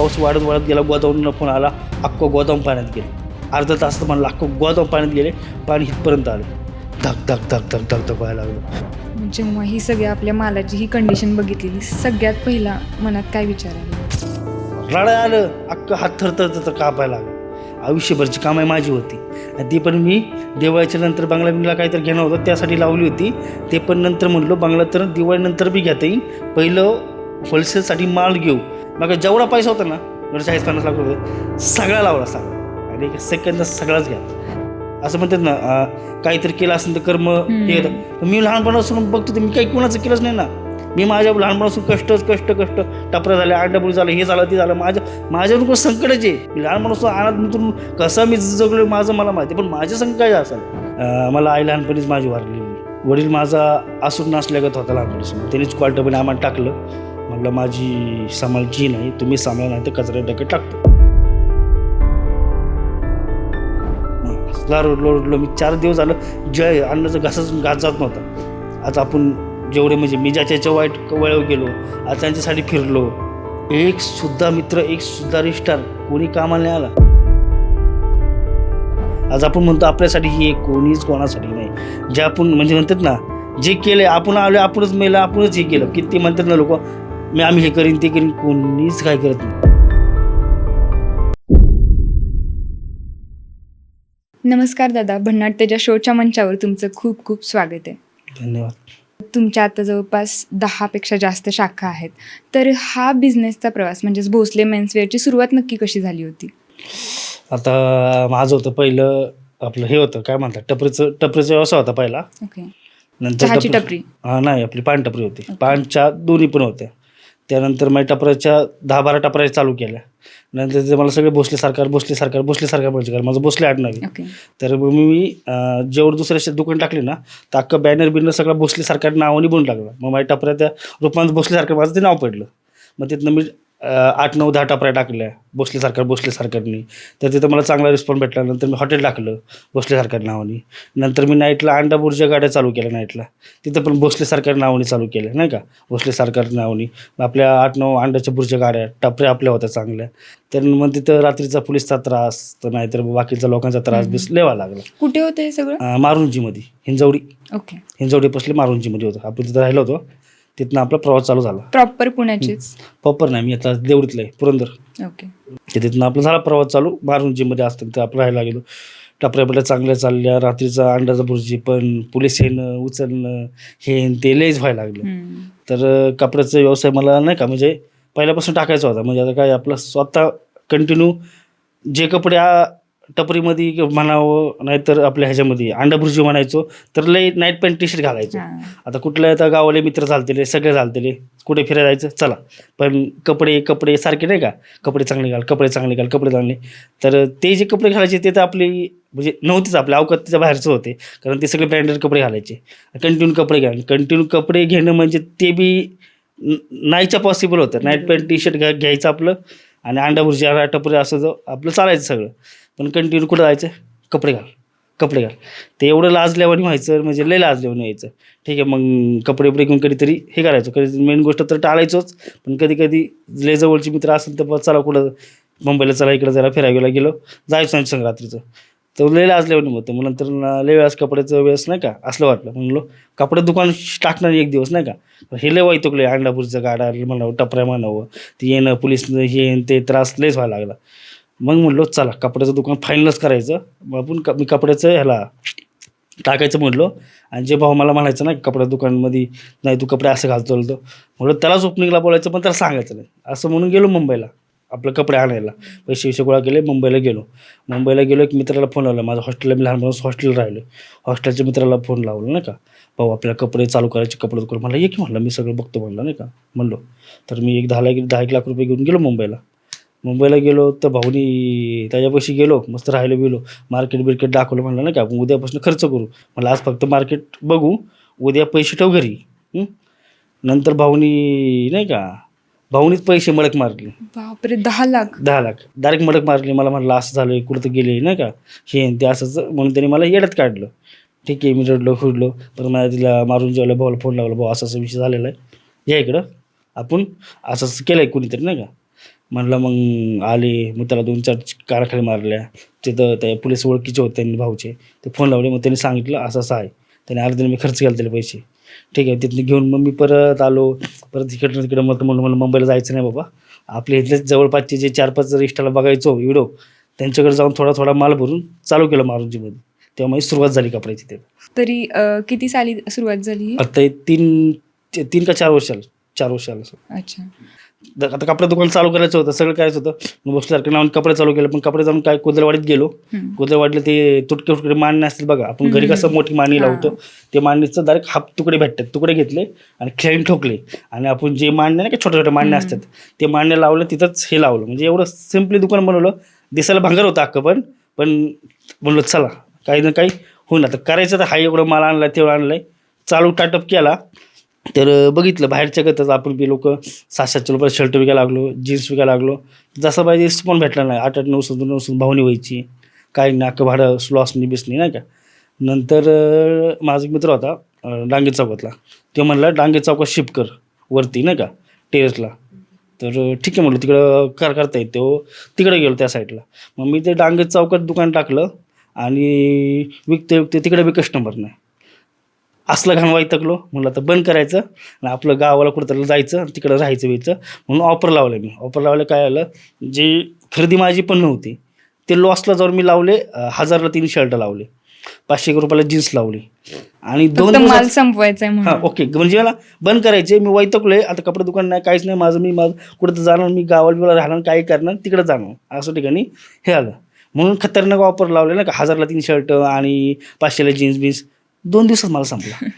पाऊस वाढत वाढत गेला. गोदावरीला फोन आला, अख्खं गोदाम पाण्यात गेलं. अर्धा तास तर म्हणलं अख्खं गोदाम पाण्यात गेले. पाणी इथपर्यंत आलं. धक धक धक धक धक धक व्हायला लागलं. जेव्हा ही सगळ्या आपल्या मालाची ही कंडिशन बघितलेली, सगळ्यात पहिला मनात काय विचार आला? रडाय आलं. अख्खं हात थरथर कापायला लागलं. आयुष्यभरची कामाई माझी होती आणि ती पण मी दिवाळीच्या नंतर बंगला बिंगला काहीतरी घेणं होतं त्यासाठी लावली होती. ते पण नंतर म्हणलो बंगला तर दिवाळीनंतर बी घेता येईल, पहिलं होलसेलसाठी माल घेऊ. मग जेवढा पैसा होता ना, 40-50 लाख रुपये सगळा लावला सगळा आणि एक सेकंदात सगळाच घ्या. असं म्हणतात ना, काहीतरी केलं असेल तर कर्म हे येतं. मी लहानपणापासून बघतो तर मी काही कुणाचं केलंच नाही ना. मी माझ्या लहानपणापासून कष्ट टपरा झाले, अंडाबुडी झालं, हे झालं ते झालं. माझ्यावर कोण संकटच आहे. मी लहानपणापासून आनंदातून कसं मी जगलो माझं मला माहिती, पण माझं संकट काय असेल. मला आई लहानपणीच माझी वारली. वडील माझा असून नसल्यागत होता लहानपणीपासून. त्यांनीच क्वार्टरपणे आम्हाला टाकलं. म्हटलं माझी सांभाळची नाही, तुम्ही सांभाळा नाही तर कचऱ्या टाकत टाकतो. रोडलो मी 4 दिवस झालं जय अन्नाचं घास जात नव्हता. आता आपण जेवढे म्हणजे मी ज्याच्या वाईट वळव गेलो, आज त्यांच्यासाठी फिरलो. एक सुद्धा मित्र, एक सुद्धा रिश्तार कोणी कामाला नाही आला. आज आपण म्हणतो आपल्यासाठी हे कोणीच कोणासाठी नाही. जे आपण म्हणजे म्हणतात ना, जे केले आपण आलो, आपणच मेलं, आपणच हे केलं. किती म्हणतात ना लोक, आम्ही हे करीन ते करीन, कोणीच काय करत नाही. नमस्कार दादा, भन्नाट तेजा शोच्या मंचावर तुमचं खूप खूप स्वागत आहे. धन्यवाद. तुमच्या आता जवळपास 10पेक्षा जास्त शाखा आहेत. तर हा बिझनेसचा प्रवास म्हणजेच भोसले मेन्सवेअरची सुरुवात नक्की कशी झाली होती? आता माझं होतं पहिलं आपलं हे होतं काय म्हणतात टपरीचा व्यवसाय होता पहिला. ओके. नंतर चहाची टपरी? नाही, आपली पान टपरी होती. पानच्या दोन्ही पण होत्या. त्यानंतर माझ्या टपऱ्याच्या 10-12 टपऱ्या चालू केल्या. नंतर ते मला सगळे भोसले सरकार म्हणजे कारण माझं भोसले आडनाव. तर मग मी जेवढं दुसऱ्या दुकान टाकली ना, तर अख्खं बॅनर बिनर सगळं भोसले सरकार नावाने बनवून टाकलं. मग माझ्या टपऱ्या त्या रूपांत भोसले सरकार माझं ते नाव पडलं. मग तिथनं मी 8-9-10 टपऱ्या टाकल्या भोसले सरकारनी. तर तिथं मला चांगला रिस्पॉन्स भेटला. नंतर मी हॉटेल टाकलं भोसले सरकार नावाने. नंतर मी नाईटला अंडाबुरच्या गाड्या चालू केल्या नाईटला. तिथं पण भोसले सरकार नावाने चालू केल्या, नाही का, भोसले सरकार नावाने. आपल्या 8-9 अंड्याच्या बुरच्या गाड्या टपऱ्या आपल्या होत्या चांगल्या. तर मग तिथं रात्रीचा पोलिसचा त्रास, तर नाहीतर बाकीच्या लोकांचा त्रास बीस लेवा लागला. कुठे होतं हे सगळं? मारुंजीमध्ये, हिंजवडी. ओके. हिंजवडी पसले मारुंजीमध्ये होतं. आपण तिथं राहिलो होतो. तिथनं आपला प्रवास चालू झाला. प्रॉपर पुण्याचीच? प्रॉपर नाही, मी आता देवडीतलं आहे, पुरंदर. ओके. तिथनं आपला झाला प्रवास चालू. मारुंजीमध्ये असतं तिथं आपण राहायला गेलो. टपऱ्या चांगल्या चालल्या. रात्रीचा अंड्याचा बुर्जी पण पोलीस येणं उचलणं हे ते लयच व्हायला लागलं. तर कपड्याचा व्यवसाय मला नाही का म्हणजे पहिल्यापासून टाकायचा होता. म्हणजे आता काय आपलं स्वतः कंटिन्यू जे कपडे टपरीमध्ये म्हणावं, नाहीतर आपल्या ह्याच्यामध्ये अंडाभुर्जी म्हणायचो, तर लई नाईट पॅन्ट टी शर्ट घालायचो. आता कुठल्या आता गावाले मित्र झालतेले, सगळे झालतेले, कुठे फिरायला जायचं चला, पण कपडे सारखे नाही का, कपडे चांगले. तर ते जे कपडे घालायचे ते तर आपली म्हणजे नव्हतेच, आपल्या अवकातीच्या बाहेरचं होते. कारण ते सगळे ब्रँडेड कपडे घालायचे. कंटिन्यू कपडे घेणं म्हणजे ते बी नाहीच्या पॉसिबल होतं. नाईट पॅन्ट टी शर्ट घ्यायचं आपलं आणि अंडाभुर्जी टपरी असं जो आपलं चालायचं सगळं. पण कंटिन्यू कुठं जायचं, कपडे घाल. ते एवढं लाजल्यावानी व्हायचं, म्हणजे लय लाजल्यावानी व्हायचं. ठीक आहे, मग कपडे घेऊन कधीतरी हे करायचो. कधी मेन गोष्ट तर टाळायचोच. पण कधी लय जवळचे मित्र असेल तर चला कुठं मुंबईला चला, इकडं जरा फिरायला गेलो, जायचं त्यांच्या संग रात्रीचं. तर लय लाजल्यावानी होतं. मग नंतर लय वेळेस कपड्याचं वेळेस नाही का असलं वाटलं, म्हणलो कपडे दुकान टाकणार एक दिवस नाही का. हे लय वाईटकलं अंडाभुर्जीचं गाडा म्हणावं, टपऱ्या म्हणावं, ते येणं पोलिसनं हे ते त्रास लयच व्हायला लागला. मग म्हणलो चला कपड्याचं दुकान फायनलच करायचं. मग आपण मी कपड्याचं ह्याला टाकायचं म्हणलो. आणि जे भाऊ मला म्हणायचं ना कपड्या दुकानमध्ये नाही तू कपडे असं घालतो म्हणलं, त्यालाच ओपनिंगला बोलायचं, पण त्याला सांगायचं नाही. असं म्हणून गेलो मुंबईला आपलं कपडे आणायला. पैसे गोळा केले, मुंबईला गेलो. एक मित्राला फोन लावला. माझं हॉस्टेलला मी लहानपणापासून हॉस्टेल राहिलो. हॉस्टेलच्या मित्राला फोन लावला नाही का, भाऊ आपल्याला कपडे चालू करायचे, कपडे दुकान. मला ये की म्हणलं, मी सगळं बघतो म्हणलं नाही का म्हणलो. तर मी 10 लाख रुपये घेऊन गेलो मुंबईला गेलो. तर भाऊनी त्याच्यापाशी गेलो, मस्त राहिलो मार्केट दाखवलं. म्हणलं नाही का आपण उद्यापासून खर्च करू. मला आज फक्त मार्केट बघू, उद्या पैसे ठेव घरी. नंतर भाऊनीच पैसे मडक मारले. बापरे, 10 लाख डायरेक्ट मडक मारली. मला म्हणलं असं झालं, कुठं तर गेले नाही का हे ते असंच, म्हणून त्यांनी मला येड्यात काढलं. ठीक आहे, मी रडलो फिरलो. पण मला तिला मारून जेवलं, भाऊला फोन लावला, भाऊ असा विषय झालेला आहे, या इकडं आपण असंच केलं आहे कुणीतरी नाही का. म्हणलं मग आले, मग त्याला 2-4 कानाखाली मारल्या. तिथं त्या पोलीस ओळखीचे होते त्यांनी भाऊचे, ते फोन लावले. मग त्यांनी सांगितलं असं असं आहे. त्याने अर्धे मी खर्च केला त्याला पैसे. ठीक आहे, तिथनं घेऊन मग मी परत आलो. परत इकडनं तिकडं मग म्हणलं मला मुंबईला जायचं नाही बाबा, आपल्या इथलेच जवळपासचे जे 4-5 इंस्टाला बघायचो व्हिडिओ, त्यांच्याकडे जाऊन थोडा थोडा माल भरून चालू केलं मारुंजीमध्ये. तेव्हा माझी सुरुवात झाली कपड्याची. ते तरी किती साली सुरुवात झाली? आता 3 का 4 वर्षाला 4 वर्षाला. अच्छा. आता कपडे दुकान चालू करायचं होतं, सगळं करायचं होतं. मग बसल्यासारखं नावाने कपडे चालू केलं. पण कपडे जाऊन काय कुदलवाडीत गेलो. कुदलवाडीला ते तुटके फुटके मांडणे असतील बघा, आपण घरी कसं मोठी मांडणी लावतो, ते मांडणीचं डायरेक्ट हाफ तुकडे भेटतात. तुकडे घेतले आणि खेळून ठोकले. आणि आपण जे मांडणे नाही का छोटे छोटे मांडणे असतात, ते मांडणे लावलं, तिथंच हे लावलं. म्हणजे एवढं सिम्पली दुकान बनवलं. दिसायला भांगर होतं अख्खं, पण म्हणलं चला काही ना काही होईन. आता करायचं तर हा एवढं माल आणलाय तेवढं आणलंय, चालू टाटअप केला. तर बघितलं बाहेरच्या गतच आपण बी लोक 700-700 रुपये शर्ट विकायला लागलो, जीन्स विकायला लागलो. जसं पाहिजे रिस्पॉन्स भेटला नाही. 8-8, 9-9 भावनी व्हायची, काही नाक भाडं लॉसनी बिसनी नाही का. नंतर माझा एक मित्र होता डांगे चौकातला, तो म्हणला डांगे चौकात शिफ्ट कर वरती नाही का टेरेसला. तर ठीक आहे म्हटलं, तिकडं करता येते. तो तिकडे गेलो त्या साईडला. मग मी ते डांगे चौकात दुकान टाकलं आणि विकते तिकडे बी कस्टमर नाही. असलं घाण वैतागलो. म्हणलं आता बंद करायचं आणि आपलं गावाला कुठंतरी जायचं, तिकडं राहायचं व्हायचं. म्हणून ऑफर लावलं मी. ऑफर लावलं काय आलं, जी खरेदी माझी पण नव्हती ते लॉसला जाऊन मी लावले. 1000ला 3 शर्ट लावले, 500 रुपयाला जीन्स लावली. आणि 2 माल दिवसात संपवायचा आहे हां म्हणून. ओके, म्हणजे मला बंद करायचे. मी वैतागलोय आता, कपडे दुकान नाही, काहीच नाही माझं. मी कुठं तर जाणार, मी गावाला बिवाला राहणार, काही करणार, तिकडं जाणार, असं ठिकाणी हे आलं. म्हणून खतरनाक ऑफर लावले ना का, 1000ला 3 शर्ट आणि 500ला जीन्स बीन्स. 2 दिवसात मला संपला.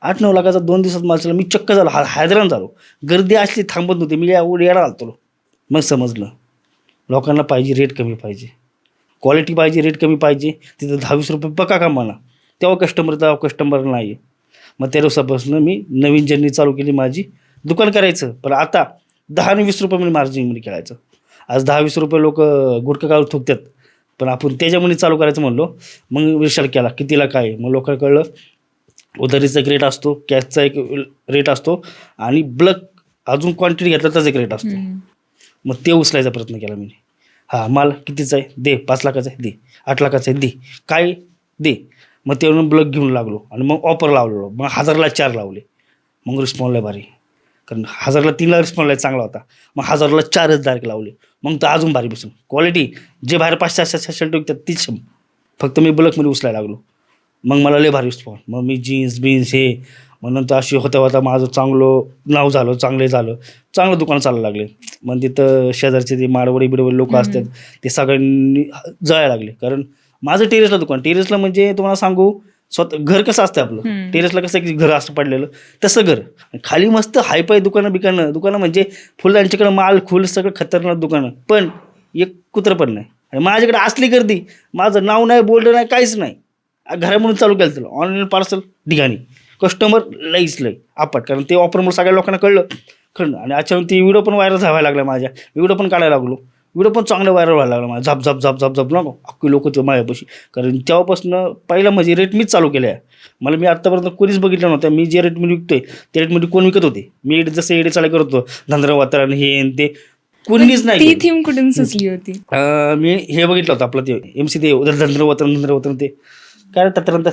8-9 लाखाचा 2 दिवसात माल. मी चक्क झालो, हैदरान झालो. गर्दी असली थांबत नव्हती, मी येडा घालतो. मग समजलं लोकांना पाहिजे रेट कमी पाहिजे, क्वालिटी पाहिजे, रेट कमी पाहिजे. तिथं 10-20 रुपये पक्का कमाना, तेव्हा कस्टमर नाही. मग त्या दिवसापासून मी नवीन जर्नी चालू केली माझी, दुकान करायचं. पण आता 10 आणि 20 रुपये मार्जिनमध्ये खेळायचं. आज 10-20 रुपये लोक गुटखा काढून थुकतात, पण आपण त्याच्यामध्ये चालू करायचं म्हणलो. मग विचार केला कितीला काय. मग लोकांना कळलं उधारीचा एक रेट असतो, कॅशचा एक रेट असतो, आणि ब्लक अजून क्वांटिटी घेतला त्याचा एक रेट असतो. मग ते उचलायचा प्रयत्न केला मी. हां माल कितीचा आहे दे, 5 लाखाचा आहे दे, 8 लाखाचा आहे दे, काय दे. मग ते ब्लक घेऊन लागलो आणि मग ऑफर लावलो. मग 1000ला 4 लावले. मग रिस्पॉन्सला भारी, कारण 1000ला 3ला रिस्पॉन्सला चांगला होता. मग 1000ला 4च डायरेक्ट लावले. मग तर अजून भारी बसून क्वालिटी, जे बाहेर 500-600 शर्ट विकतात तीच फक्त मी ब्लकमध्ये उचलायला लागलो. मग मला लय भारी रिस्पॉन्स. मग मी जीन्स बीन्स हे, मग नंतर अशी होता माझं चांगलं नाव झालं, चांगलं दुकान चालायला लागले. मग तिथं शेजारचे ते माडवडी बिडवडी लोक असतात, ते सगळ्यांनी जायला लागले. कारण माझं टेरेसला दुकान, टेरेसला म्हणजे तुम्हाला सांगू, स्वतः घर कसं असतं आपलं, टेरेसला कसं की घर असं पडलेलं तसं घर, खाली मस्त हायपाय दुकानं म्हणजे फुलांच्याकडे माल खुल सगळं खतरनाक दुकानं, पण एक कुत्रं पण नाही. आणि माझ्याकडे असली गर्दी, माझं नाव नाही, बोर्ड नाही, काहीच नाही. घरामधून चालू केलं त्याला ऑनलाईन पार्सल ठिकाणी, कस्टमर लई आपट. कारण ते ऑफरमुळे सगळ्या लोकांना कळलं. आणि अचानक ती व्हिडिओ पण व्हायरल व्हायला लागला माझ्या, व्हिडिओ पण काढायला लागलो. व्हिडिओ पण चांगलं व्हायरल व्हायला लागला माझा, झप नको अख्खी लोक ते माझ्यापाशी. कारण तेव्हापासून पहिला म्हणजे रेट मीच चालू केलं आहे. मी आत्तापर्यंत कोणीच बघितलं नव्हतं. मी जे रेटमध्ये विकतोय त्या रेटमध्ये कोण विकत होते. मी जसं एडे चालू करत होतो, धंद्र वातावरण हे ते कोणीच नाही. ती थीम कुठून सुचली होती? मी हे बघितलं होतं आपलं ते MC ते धंद्र वातावरण ते काय तत्रंत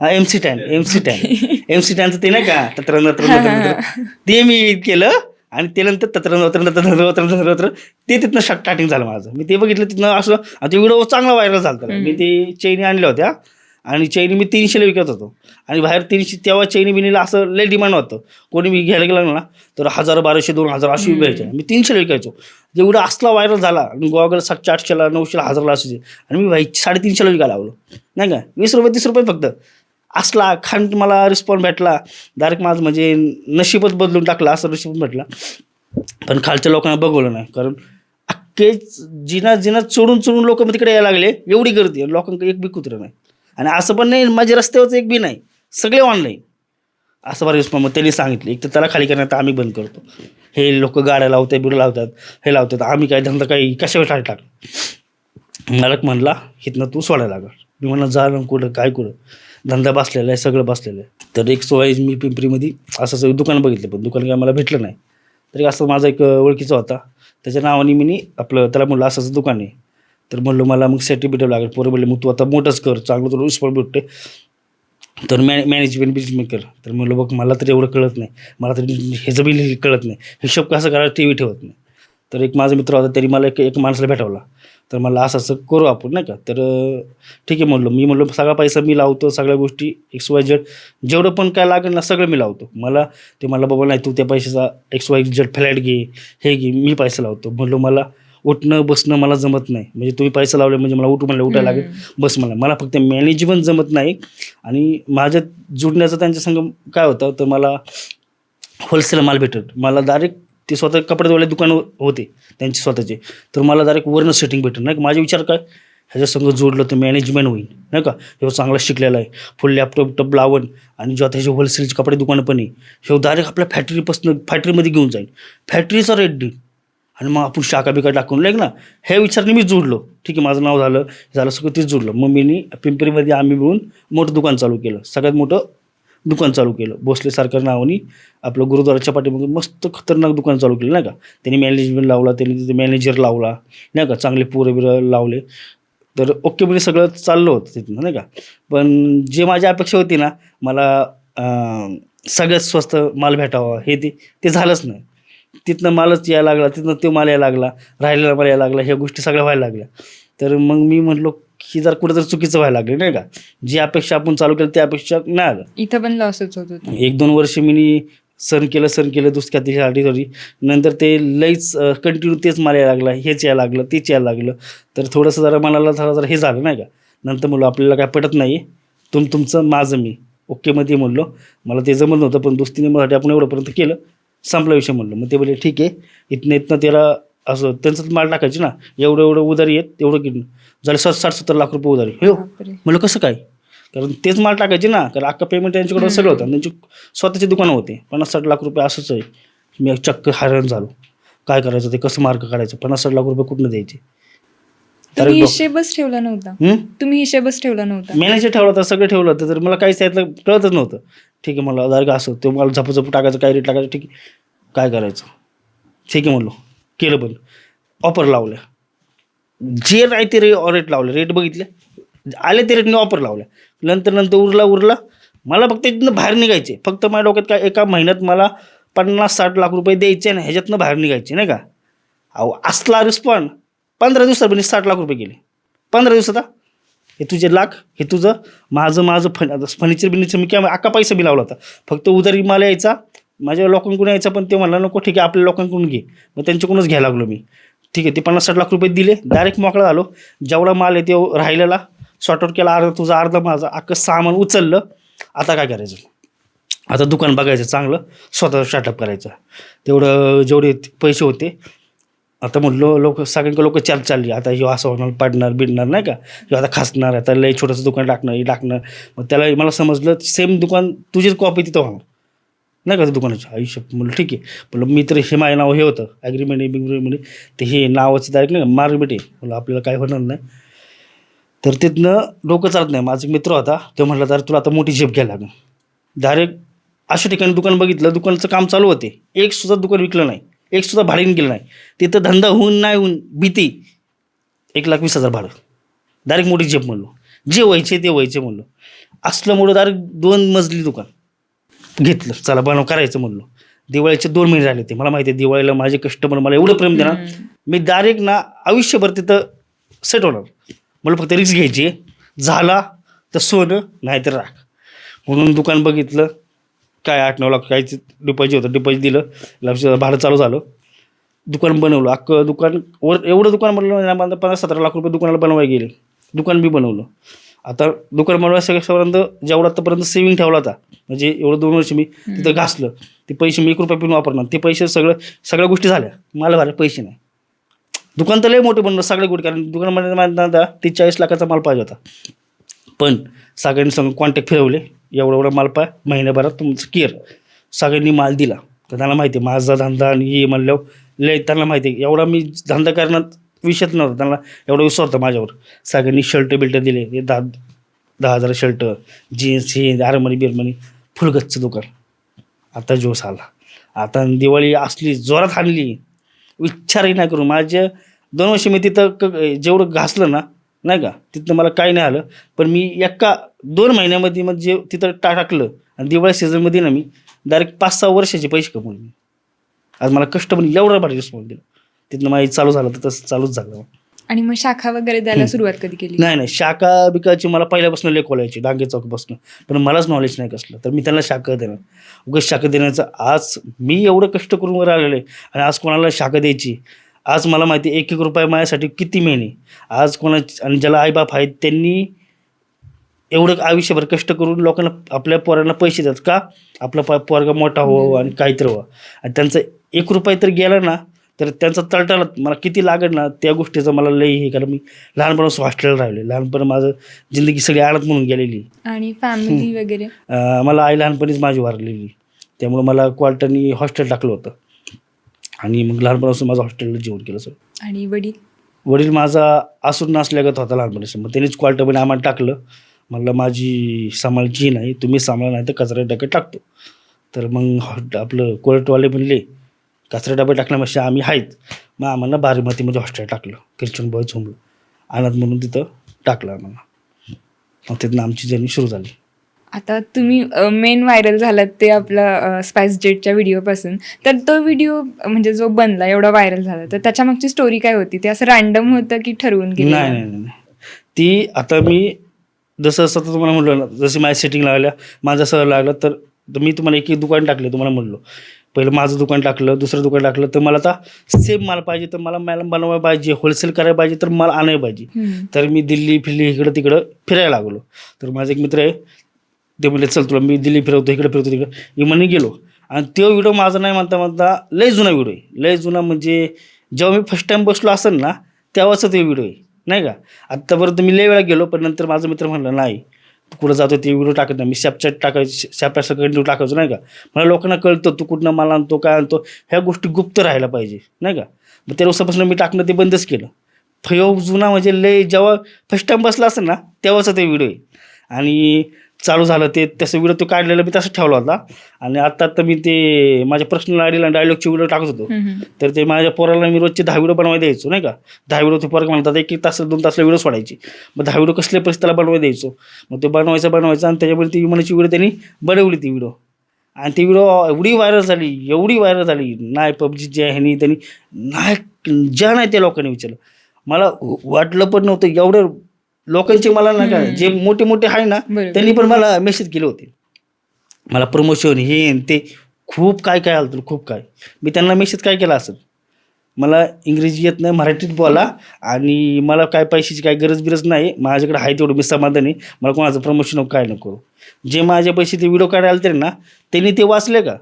MC टॅनचं ते नाही का तत्रंत ते मी केलं. आणि ते नंतर तत्र ते तिथनं स्टार्टिंग झालं माझं. मी ते बघितलं तिथनं असं. आता व्हिडिओ चांगला व्हायरल झाला. मी ते चैनी आणल्या होत्या आणि चैनी मी 300ला विकत होतो. आणि बाहेर 300 तेव्हा चैनी बिनीला असं लय डिमांड होतं. कोणी मी घ्यायला गेलं ना तर 1000, 1200, 2000 अशी विकायचे. मी 300ला विकायचो. जेवढा असला व्हायरल झाला. आणि गॉगल 700, 800ला, 900ला, 1000ला असायचे. आणि मी 350ला विकायला लागलो नाही का. 20 रुपये 30 रुपये फक्त असला खांड मला रिस्पॉन्स भेटला. डायरेक्ट माझं म्हणजे नशीबच बदलून टाकलं असं रिस्पॉन्स भेटला. पण खालच्या लोकांना बघवलं नाही. कारण अख्खे जिना चोडून लोक मग तिकडे यायला लागले. एवढी गर्दी आहे, लोकांकडे एक बी कुत्रं नाही. आणि असं पण नाही माझ्या रस्त्यावरचं एक बी नाही, सगळे ऑनलाईन. असं बरं रिस्पॉन्स. मग त्यांनी सांगितलं एक तर त्याला खाली करण्यात आम्ही बंद करतो. हे लोक गाड्या लावतात, बिडं लावतात, हे लावतात, आम्ही काय धंदा काही कशावर टाकलं. मालक म्हणला इथनं तू सोडायला लागल. मी म्हणलं जा ना कुठं काय कुठं, धंदा बसलेला आहे, सगळं बसलेलं आहे. तर एक सोय मी पिंपरीमध्ये असं दुकान बघितलं, पण दुकान काय मला भेटलं नाही. तरी असं माझा एक ओळखीचा होता, त्याच्या नावाने मी आपलं त्याला म्हणलं असं दुकान आहे. तर म्हणलं मला मग सर्टिफिकेट लागेल. पोरं म्हणले मग तू आता मोठंच कर, चांगलं तुला रिस्पॉन्स भेटते, तर मॅनेजमेंट बिजमेंट कर. तर म्हणलं बघ मला तर एवढं कळत नाही, मला तर ह्याचं बिल कळत नाही, हिशोब कसं करायला टी व्ही ठेवत नाही. तर एक माझा मित्र होता, तरी मला एक माणसाला भेटवला. तर मला असं असं करू आपण नाही का. तर ठीक आहे म्हणलं. मी म्हणलो सगळा पैसा मी लावतो, सगळ्या गोष्टी XYZ जेवढं पण काय लागेल ना सगळं मी लावतो. मला ते म्हणला बाबा नाही तू त्या पैशाचा XYZ फ्लॅट घे, हे घे, मी पैसा लावतो. म्हणलो मला उठणं बसणं मला जमत नाही, म्हणजे तुम्ही पैसा लावले म्हणजे मला म्हणलं उठायला लागेल, बस मला फक्त मॅनेजमेंट जमत नाही. आणि माझ्या जुडण्याचं त्यांच्या संग काय होतं, तर मला होलसेल माल भेटत. मला डायरेक्ट ते स्वतः कपड्यावाले दुकान होते त्यांचे स्वतःचे, तर मला डायरेक्ट वरनं सेटिंग भेटत नाही. माझे विचार काय, ह्याच्या संग जोडलं तर मॅनेजमेंट होईल नाही का. ह्यो चांगला शिकलेला आहे, फुल लॅपटॉप लावून, आणि जेव्हा त्याचे होलसेलचे कपडे दुकानं पण आहे, ह्यो डायरेक्ट आपल्या फॅक्टरीमध्ये घेऊन जाईल, फॅक्टरीचा रेट देईल, आणि मग आपण शाखा बिका टाकून लाईक ना. ह्या विचाराने मी जोडलो. ठीक आहे माझं नाव झालं सगळं तेच जोडलं. मग मी पिंपरीमध्ये आम्ही मिळून मोठं दुकान चालू केलं, सगळ्यात मोठं दुकान चालू केलं. भोसले सरकार नावाने आपलं गुरुद्वाराच्या पाठीमागे मस्त खतरनाक दुकान चालू केलं नाही का. त्यांनी मॅनेजमेंट लावला, त्यांनी तिथे मॅनेजर लावला नाही का, चांगले पोरं बिरं लावले. तर ओके म्हणजे सगळं चाललं होतं तिथनं नाही का. पण जे माझी अपेक्षा होती ना, मला सगळ्यात स्वस्त माल भेटावा हे ते झालंच नाही. तिथनं मालच यायला लागला, तिथनं तो माल यायला लागला, राहिलेला माल यायला लागला, ह्या गोष्टी सगळ्या व्हायला लागल्या. तर मग मी म्हटलो की जर कुठं तर चुकीचं व्हायला लागलं नाही का. जी अपेक्षा आपण चालू केलं त्या अपेक्षा नाही आलं. इथं पण लॉसच होत होतं. 1-2 वर्ष मी सण केलं दुसऱ्यासाठी थोडी. नंतर ते लईच कंटिन्यू तेच माल यायला लागला, हेच यायला लागलं, तेच यायला लागलं. तर थोडंसं जरा मनाला जरा हे झालं नाही का. नंतर म्हणलो आपल्याला काय पटत नाही, तुमचं माझं मी ओकेमध्ये म्हणलो. मला ते जमत नव्हतं, पण दोस्तीने मराठी आपण एवढंपर्यंत केलं, संपला विषय म्हणलं. मग ते बोलले ठीक आहे, इथनं त्याला असं त्यांचं माल टाकायचे ना, एवढं उधारी येत तेवढं किती झालं, 60-70 लाख रुपये उधारी. हो म्हणलं कसं काय, कारण तेच माल टाकायचे ना, कारण अख्खा पेमेंट त्यांच्याकडं सगळं होतं. त्यांची स्वतःचे दुकानं होते. 50-60 लाख रुपये असंच आहे. मी चक्क हैराण झालो, काय करायचं ते, कसं मार्क काढायचं, 50-60 लाख रुपये कुठनं द्यायचे. तुम्ही हिशेबच ठेवला नव्हता. मॅनेजर ठेवला होता, सगळं ठेवलं होतं, तर मला काहीच त्यातलं कळतच नव्हतं. ठीक आहे म्हणलं डायरेक्ट असं ते मला झपझप टाकायचं, काय रेट टाकायचं, ठीक आहे काय करायचं, ठीक आहे म्हणलो. केलं पण ऑफर लावल्या, जे नाही ते रेट लावले, रेट बघितले आले ते रेटने ऑफर लावल्या. नंतर उरला मला फक्त इथनं बाहेर निघायचे. फक्त माझ्या डोक्यात काय, एका महिन्यात मला 50-60 लाख रुपये द्यायचे आणि ह्याच्यातनं बाहेर निघायचे नाही का. अहो असला रिस्पॉन्ड 15 दिवसात 60 लाख रुपये गेले. 15 दिवसात. हे तुझे लाख, हे तुझं, माझं फर्निचर बिर्निचर मी काय अख्खा पैसा बी लावला होता. फक्त उधारी मला यायचा, माझ्या लोकांकडून यायचा, पण ते म्हणलं नको ठीक आहे आपल्या लोकांकडून घे. मग त्यांच्याकडूनच घ्यायला लागलो मी. ठीक आहे ते 50-60 लाख रुपये दिले, डायरेक्ट मोकळा झालो. जेवढा माल आहे ते राहिलेला सॉर्ट आउट केला, अर्धा माझं अख्खं सामान उचललं. आता काय करायचं, आता दुकान बघायचं चांगलं, स्वतः स्टार्टअप करायचं. तेवढं जेवढे पैसे होते, आता म्हणलो सगळ्यांकडे लोक चालली, आता ह्यो असं होणार, पाडणार बिडणार नाही का, ह्यो आता खासणार, आता लई छोटंसं दुकान टाकणार. मग त्याला मला समजलं सेम दुकान तुझीच कॉपी तिथं होणार नाही का, त्या दुकानाचं आयुष्य. म्हणलं ठीक आहे. म्हणलं मी तर हे माझं नाव हे होतं ॲग्रीमेंट ते हे नावाचं डायरेक्ट नाही मार्केट आहे, म्हणलं आपल्याला काय होणार नाही. तर तिथनं डोकं चालत नाही. माझा एक मित्र होता, तो म्हटलं तर तुला आता मोठी झेप घ्यायला लागेल. डायरेक्ट अशा ठिकाणी दुकान बघितलं, दुकानाचं काम चालू होते, एक सुद्धा दुकान विकलं नाही, एक सुद्धा भाड्याने गेलं नाही. तिथं धंदा होऊन नाही होऊन भीती, 1,20,000 भाडं. डायरेक्ट मोठी झेप म्हणलो, जे व्हायचे ते व्हायचे म्हणलो. असलं मोठं डायरेक्ट 2 मजली दुकान घेतलं, चला करायचं म्हणलो. दिवाळीचे 2 महिने राहिले ते, मला माहिती आहे दिवाळीला माझे कस्टमर मला एवढं प्रेम देणार, मी डायरेक्ट ना आयुष्यभर तिथं सेट होणार. मला फक्त रिस्क घ्यायची, झाला तर सोनं नाही तर राख. म्हणून दुकान बघितलं, काय 8-9 लाख काहीच डिपॉझिट होतं, डिपॉझिट दिलं, भाडं चालू झालं, दुकान बनवलं. अख्खं दुकान एवढं दुकान बनवलं, 15-17 लाख रुपये दुकानाला बनवायला गेले. दुकान बी बनवलं. आता दुकान बनवायपर्यंत जेवढा आतापर्यंत सेविंग ठेवला होता, म्हणजे एवढं 2 वर्ष मी तिथं घासलं, ते पैसे मी 1 रुपया पण वापरणार, ते पैसे सगळ्या गोष्टी झाल्या, मला भरायला पैसे नाही. दुकान तर लय मोठं बनलं सगळ्या गोष्टी, कारण दुकानामध्ये माझा 40 लाखाचा माल पाहिजे होता. पण सगळ्यांनी सांगून कॉन्टॅक्ट फिरवले, एवढा माल पाहिजे महिन्याभरात तुमचं केअर. सगळ्यांनी माल दिला. तर त्यांना माहिती आहे माझा धंदा आणि हे म्हणल्यावर लय त्यांना माहिती आहे, एवढा मी धंदा करण्यात विषयच नव्हता, त्यांना एवढा विश्वास होता माझ्यावर. सगळ्यांनी शर्ट दिले, हे 10,000 शर्ट, जीन्स, हे आरमणी बिरमणी, फुलगच्चं दुकान. आता जोश आला. आता दिवाळी असली जोरात आणली, विचारही नाही करू. माझ्या 2 वर्ष मी तिथं जेवढं घासलं ना नाही का, तिथनं मला काही नाही आलं. पण मी एका 2 महिन्यामध्ये म्हणजे तिथं टाकलं आणि दिवाळी सीझनमध्ये ना मी डायरेक्ट 5-6 वर्षाचे पैसे कमवले मी. आज मला कष्ट पण एवढं भारी रिस्पॉन्स दिलं. तिथनं माझी चालू झालं तर तसं चालूच झालं. आणि मग शाखा वगैरे द्यायला सुरुवात कधी केली? नाही, शाखा बिकाची मला पहिल्यापासून लेख खोलायची डांगे चौकपासून, पण मलाच नॉलेज नाही कसलं. तर मी त्यांना शाखा देणार. उगाच शाखा देण्याचं आज मी एवढं कष्ट करून वर आलेलं आहे आणि आज कोणाला शाखा द्यायची. आज मला माहिती आहे 1-1 रुपया माझ्यासाठी किती मेहनत. आज आणि ज्याला आईबाप आहेत त्यांनी एवढं आयुष्यभर कष्ट करून लोकांना आपल्या पोरांना पैसे देतात का, आपला पोरगा मोठा हो आणि काहीतरी व्हा. आणि त्यांचा 1 रुपया तर गेला ना तर त्यांचा तळटाला मला किती लागेल ना त्या गोष्टीचं मला लई हे. कारण मी लहानपणापासून हॉस्टेलला राहिले. लहानपण माझं जिंदगी सगळी आळत म्हणून गेलेली. आणि फॅमिली वगैरे मला आई लहानपणीच माझी वारलेली, त्यामुळे मला क्वार्टरनी हॉस्टेल टाकलं होतं आणि मग लहानपणापासून माझं हॉस्टेलला जेवण केलं सर. आणि वडील माझा असून नसल्यागत होता लहानपणापासून. मग त्यांनीच क्वार्टरमध्ये आम्हाला टाकलं. म्हणलं माझी सांभाळची नाही, तुम्ही सांभाळा नाही तर कचरा डब्यात टाकतो. तर मग आपलं कोर्टवाले म्हणले कचरा डब्यात टाकण्यापेक्षा आम्ही आहेत. मग आम्हाला बारामतीमध्ये हॉस्टेल टाकलं, ख्रिश्चन बॉयज होमला अनाथ म्हणून तिथं टाकलं आम्हाला. मग तिथून आमची जर्नी सुरू झाली. आता तुम्ही मेन व्हायरल झालात ते आपला स्पाइस जेटच्या व्हिडिओपासून. तर तो व्हिडिओ म्हणजे जो बनला एवढा व्हायरल झाला, तर त्याच्या मागची स्टोरी काय होती? ते असं रॅन्डम होतं की ठरवून केलं? नाही. ती आता मी जसं तुम्हाला म्हटलं ना, जसं माझ्या सेटिंग लागल्या, माझं असं लागलं तर मी तुम्हाला एक दुकान टाकले. तुम्हाला म्हणलो पहिलं माझं दुकान टाकलं, दुसरं दुकान टाकलं. तर मला आता सेम माल पाहिजे, तर मला मॅडम बनवायला पाहिजे, होलसेल करायला पाहिजे, तर मला आणायला पाहिजे. तर मी दिल्ली इकडं तिकडं फिरायला लागलो. तर माझा एक मित्र आहे, ते म्हणले चल तुला मी दिल्ली फिरवतो, इकडे फिरवतो तिकडं. मी म्हणे गेलो आणि तो व्हिडिओ माझा नाही म्हणता लय जुना व्हिडिओ आहे. लय जुना म्हणजे जेव्हा मी फर्स्ट टाईम बसलो असेल ना तेव्हाच ते व्हिडिओ आहे नाही का. आत्तापर्यंत मी लय वेळा गेलो, पण नंतर माझा मित्र म्हणलं नाही तू कुठं जातो ते व्हिडिओ टाकत नाही. मी स्नॅपचॅट कंटिन्यू टाकायचो नाही का. मला लोकांना कळतं तू कुठनं मला आणतो काय आणतो, ह्या गोष्टी गुप्त राहायला पाहिजे नाही का. मग त्या दिवसापासून मी टाकणं ते बंदच केलं. फयो जुना म्हणजे लय जेव्हा फर्स्ट टाईम बसला असेल ना तेव्हाच ते व्हिडिओ आहे. आणि चालू झालं ते तसं व्हिडिओ तो काढलेला मी तसं ठेवला होता. आणि आत्ता मी ते माझ्या पर्सनल आयडीला डायलॉगचे व्हिडिओ टाकत होतो. तर ते माझ्या पोराला मी रोजचे 10 व्हिडिओ बनवायला द्यायचो नाही का. 10 व्हिडिओ ते पोरं म्हणतात 1-1 तास 2 तासला व्हिडिओ सोडायचे. मग 10 व्हिडिओ कसल्या परिस्थितीला बनवायला द्यायचो. मग ते बनवायचं आणि त्याच्यामध्ये ती विमानाची व्हिडिओ त्यांनी बनवली ती व्हिडिओ. आणि ती व्हिडिओ एवढी व्हायरल झाली नाही पबजीच्या ह्यानी त्यांनी नाही ज्या नाही त्या लोकांनी विचारलं. मला वाटलं पण नव्हतं एवढं लोकांचे मला नाही का जे मोठे आहे ना त्यांनी पण मला मेसेज केले होते. मला प्रमोशन हे ते खूप काय आलं खूप काय. मी त्यांना मेसेज काय केला असेल, मला इंग्रजी येत नाही, मराठीत बोला आणि मला काय पैशाची काय गरज नाही, माझ्याकडे आहे तेवढं मी समाधानी, मला कोणाचं प्रमोशन काय नको. जे माझे पैसे ते व्हिडिओ काढायला आले तरी ना त्यांनी ते वाचले का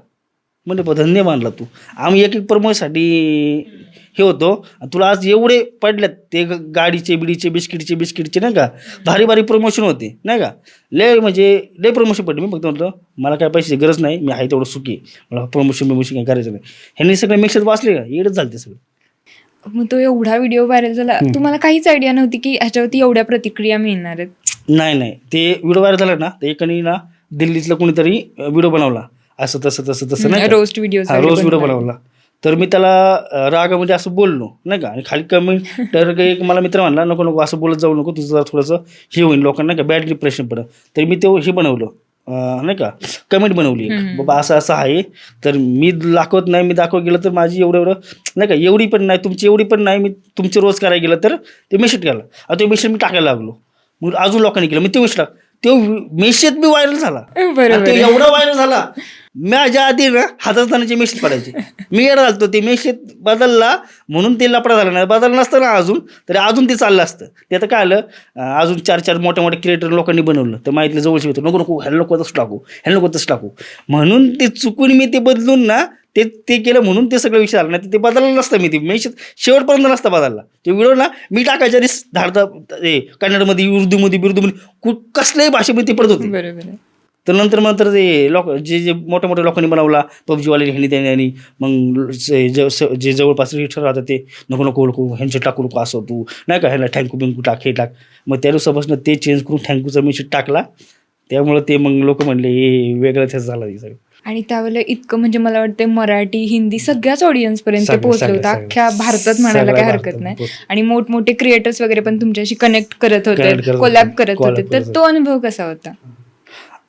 म्हणजे धन्य मानला तू. आम्ही एक प्रमोशनसाठी हे होतो तुला आज एवढे पडल्यात ते गाडीचे बिस्किटचे नाही का. भारी प्रमोशन होते नाही का. लय प्रमोशन पडले. मी फक्त म्हणतो मला काय पैशाची गरज नाही, मी आहे तेवढं सुखी, मला प्रमोशन काय करायचं नाही. ह्यांनी सगळे मेसेज वाचले का येडच झालं ते सगळं. मग तो एवढा व्हिडिओ व्हायरल झाला, तुम्हाला काहीच आयडिया नव्हती की ह्याच्यावरती एवढ्या प्रतिक्रिया मिळणार आहेत? नाही ते व्हिडिओ व्हायरल झाला ना तर एकाने ना दिल्लीतलं कोणीतरी व्हिडिओ बनवला असं तसं नाही, रोज व्हिडिओ बनवला. तर मी त्याला रागामध्ये असं बोललो नाही का. आणि खाली कमेंट तर एक मला मित्र म्हणला नको असं बोलत जाऊ नको, तुझं जरा थोडंसं हे होईल लोकांना का बॅड डिप्रेशन पडत. तर मी ते हे बनवलं नाही का, कमेंट बनवली बाबा असं आहे. तर मी दाखवत नाही, मी दाखवत गेलं तर माझी एवढं नाही का एवढी पण नाही, तुमची एवढी पण नाही, मी तुमचे रोज करायला गेलं तर ते मेसेज केला. आता ते मेसेज मी टाकायला लागलो. मग अजून लोकांनी केलं, मी ते मेसेज तो मेसेज बी व्हायरल झाला. तो एवढा व्हायरल झाला माझ्या आधी ना हाताचे मेसेज पडायचे. मी येणार घालतो ते मेसेज बदलला म्हणून ते लपडा झाला नाही. बदलला नसतं ना अजून ते चाललं असतं. ते आता काय आलं अजून 4 मोठे क्रिएटर लोकांनी बनवलं. तर माहितलं जवळशी होतं नको ह्याला नको तसं टाकू म्हणून ते चुकून मी ते बदलून ना ते केलं म्हणून ते सगळं विषय आला. नाही ते बदललं नसतं. मी ते मेसेज शेवटपर्यंत नसता बदलला. ते व्हिडिओ ना मी टाकायच्या आधी धाडता कन्नडमध्ये उर्दूमध्ये कसल्याही भाषेमध्ये ते पडत होते. बरोबर. तर नंतर ते जे मोठ्या लोकांनी बनवला पबजीवाले ह्यांनी त्यांनी मग जे जवळपास रिटर राहतात ते नको ह्यांचे टाकू नको असं तू नाही का, ह्याला थँक्यू टाक हे टाक. मग त्या दिवसापासून ते चेंज करून थँक्यूचा मेसेज टाकला. त्यामुळे ते मग लोक म्हणले हे वेगळंच झालं हे सगळं. आणि त्यावेळेला इतकं म्हणजे मला वाटतं मराठी हिंदी सगळ्याच ऑडियन्स पर्यंत सगळं- पोहोचलं सगळं- होतं सगळं. अख्ख्या भारतात म्हणायला सगळ्या काही हरकत भारतात नाही. पोहोचलं. आणि मोठमोठे क्रिएटर्स वगैरे पण तुमच्याशी कनेक्ट करत Connect होते, करत कोलॅब होते, करत collab होते, तर करत तो अनुभव कसा होता?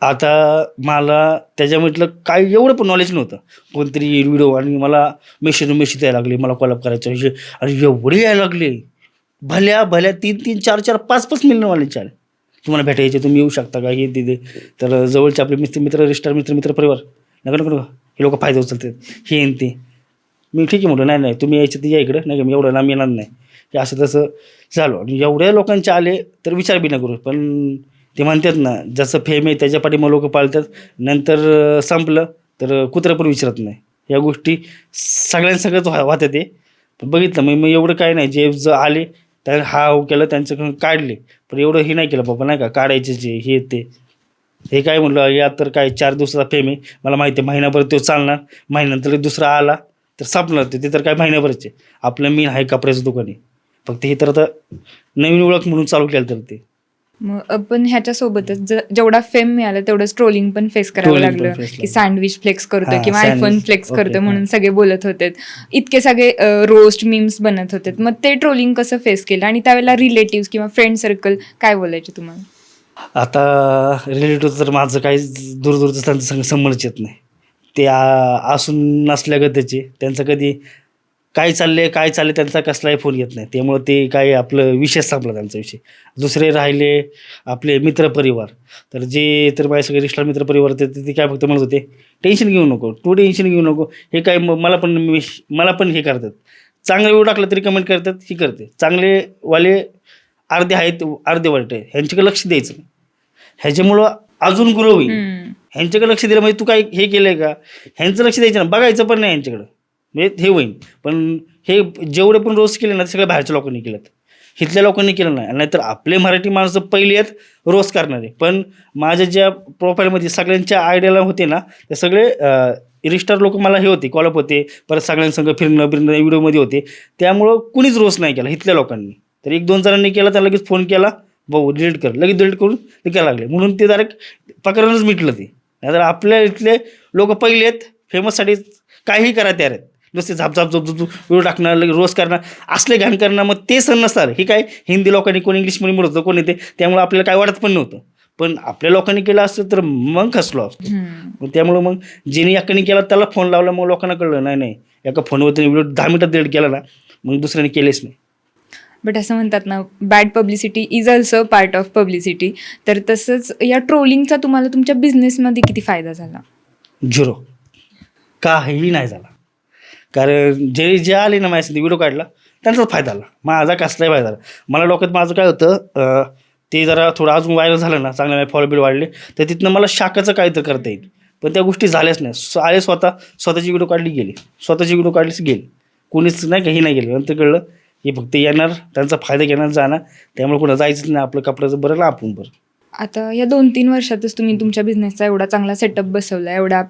आता मला त्याच्यामधलं काय एवढं पण नॉलेज नव्हतं. कोणतरी व्हिडिओ आणि मला मेसेज यायला लागले, मला कॉलअप करायचं विषय आणि एवढे यायला लागले भल्या भल्या 3-3, 4-4, 5-5 मिळणंवाल्यांचे आले. तुम्हाला भेटायचे, तुम्ही येऊ शकता का, हे तिथे. तर जवळचे आपले मित्र रिश्ता मित्र परिवार नका नको हे लोक फायदा उचलतात, हे आणि ते. मी ठीक आहे म्हटलं, नाही तुम्ही यायचं ते या इकडं, नाही का मी एवढं लांब येणार नाही, हे असं तसं झालो. आणि एवढ्या लोकांचे आले तर विचार बी न करू. पण ते म्हणतात ना, जसं फेम आहे त्याच्या पाठी मग लोक पाळतात. नंतर संपलं तर कुत्रं पण विचारत नाही. या गोष्टी सगळ्यांसगळंच होत्या ते. पण बघितलं मग एवढं काय नाही, जे आले त्या हा केलं त्यांचं काढले. पण एवढं हे नाही केलं बाबा, नाही का काढायचे जे हे ते. हे काय म्हटलं, या तर काय 4 दिवसाचा फेम आहे, मला माहिती आहे महिनाभर तो चालणार, महिन्यानंतर दुसरा आला तर संपणार ते तर काय महिन्याभरच आहे. आपलं मेन आहे कपड्याचं दुकान आहे, फक्त हे तर आता नवीन ओळख म्हणून चालू केलं तर ते. मग आपण ह्याच्यासोबतच जेवढा फेम मिळाला तेवढंच ट्रोलिंग पण फेस करावं Trolling पण लागलं, face की लागलं. सँडविच फ्लेक्स करतोय हां, किंवा sandwich. आयफोन फ्लेक्स Okay, करतोय हां. म्हणून सगळे बोलत होते. इतके सगळे रोस्ट मीम्स बनत होते. मग ते ट्रोलिंग कसं फेस केलं आणि त्यावेळेला रिलेटिव्ह किंवा फ्रेंड सर्कल काय बोलायचे तुम्हाला? आता रिलेटिव्ह तर माझं काही दूरदूरचं त्यांचा संबंधच येत नाही. ते असून नसल्यागत त्याचे त्यांचं कधी काय चालले त्यांचा कसलाही फोन येत नाही. त्यामुळं ते काय आपलं विषय संपला त्यांचा विषय. दुसरे राहिले आपले मित्रपरिवार, तर जे तर माझे सगळे रिश्ता मित्रपरिवार ते काय फक्त म्हणत होते, टेन्शन घेऊ नको, तू टेन्शन घेऊ नको. हे काय मला पण हे करतात, चांगला व्हिडिओ टाकला तरी कमेंट करतात, हे करते. चांगलेवाले अर्धे आहेत, अर्धे वाईट आहे, ह्यांच्याकडे लक्ष द्यायचं नाही. ह्याच्यामुळं अजून ग्रो होईल. ह्यांच्याकडे लक्ष दिलं म्हणजे तू काय हे केलंय का, ह्यांचं लक्ष द्यायचं ना, बघायचं पण नाही ह्यांच्याकडं, म्हणजे हे होईल. पण हे जेवढे पण रोस्ट केले ना ते सगळ्या बाहेरच्या लोकांनी केलेत, इथल्या लोकांनी केलं नाही. नाहीतर आपले मराठी माणसं पहिले आहेत रोस्ट करणारे. पण माझ्या ज्या प्रोफाईलमध्ये सगळ्यांच्या आयडियाला होते ना, ते सगळे रिस्टार लोक मला हे होते, कॉलअप होते, परत सगळ्यांसंग फिरणं व्हिडिओमध्ये होते. त्यामुळं कुणीच रोस्ट नाही केला इथल्या लोकांनी. तर 1-2 जणांनी केला, त्याला लगेच फोन केला, भाऊ डिलीट कर, लगेच डिलीट करून ते करायला लागले. म्हणून ते डायरेक्ट प्रकरणच मिटलं ते. नाहीतर आपल्या इथले लोक पहिले आहेत फेमससाठी काहीही करा तयार आहेत. नुसते झाप व्हिडिओ टाकणार, लगेच रोस्ट करणार, असले घाण करणार. मग ते सण नसतात. हे काय हिंदी लोकांनी, कोणी इंग्लिशमध्ये म्हणत होतं, कोणी ते, त्यामुळे आपल्याला काय वाटत पण नव्हतं. पण आपल्या लोकांनी केलं असतं तर मग खचलो असतो. मग त्यामुळं मग जिने याकडे केला त्याला फोन लावला, मग लोकांना कळलं नाही एका फोनवरती व्हिडिओ 10 मिनिटात डिलीट केला ना, मग दुसऱ्याने केलेच नाही. बट असं म्हणतात ना, bad publicity is also part of publicity. तर तसंच या ट्रोलिंगचा तुम्हाला तुमच्या बिझनेसमध्ये किती फायदा झाला? 0. काहीही नाही झाला. कारण जे आले ना माझ्यासाठी व्हिडिओ काढला त्यांचाच फायदा आला, माझा कसलाही फायदा झाला. मला डोक्यात माझं काय होतं, ते जरा थोडं अजून व्हायरल झालं ना, चांगलं फॉलो बिल वाढले, तर तिथनं मला शाखाचं काय तर करता येईल. पण त्या गोष्टी झाल्याच नाही. आले स्वतःची व्हिडिओ काढली गेली, स्वतःची व्हिडिओ काढलीच गेली, कोणीच नाही काही नाही गेलं. नंतर कळलं हे फक्त येणार, त्यांचा फायदा घेणार, जाणार. त्यामुळे कुठं जायचंच नाही, आपलं कपड्याचं बरं ना आपण बरं. आता या 2-3 वर्षातच तुम्ही तुमच्या बिझनेसचा एवढा चांगला सेटअप बसवला, एवढा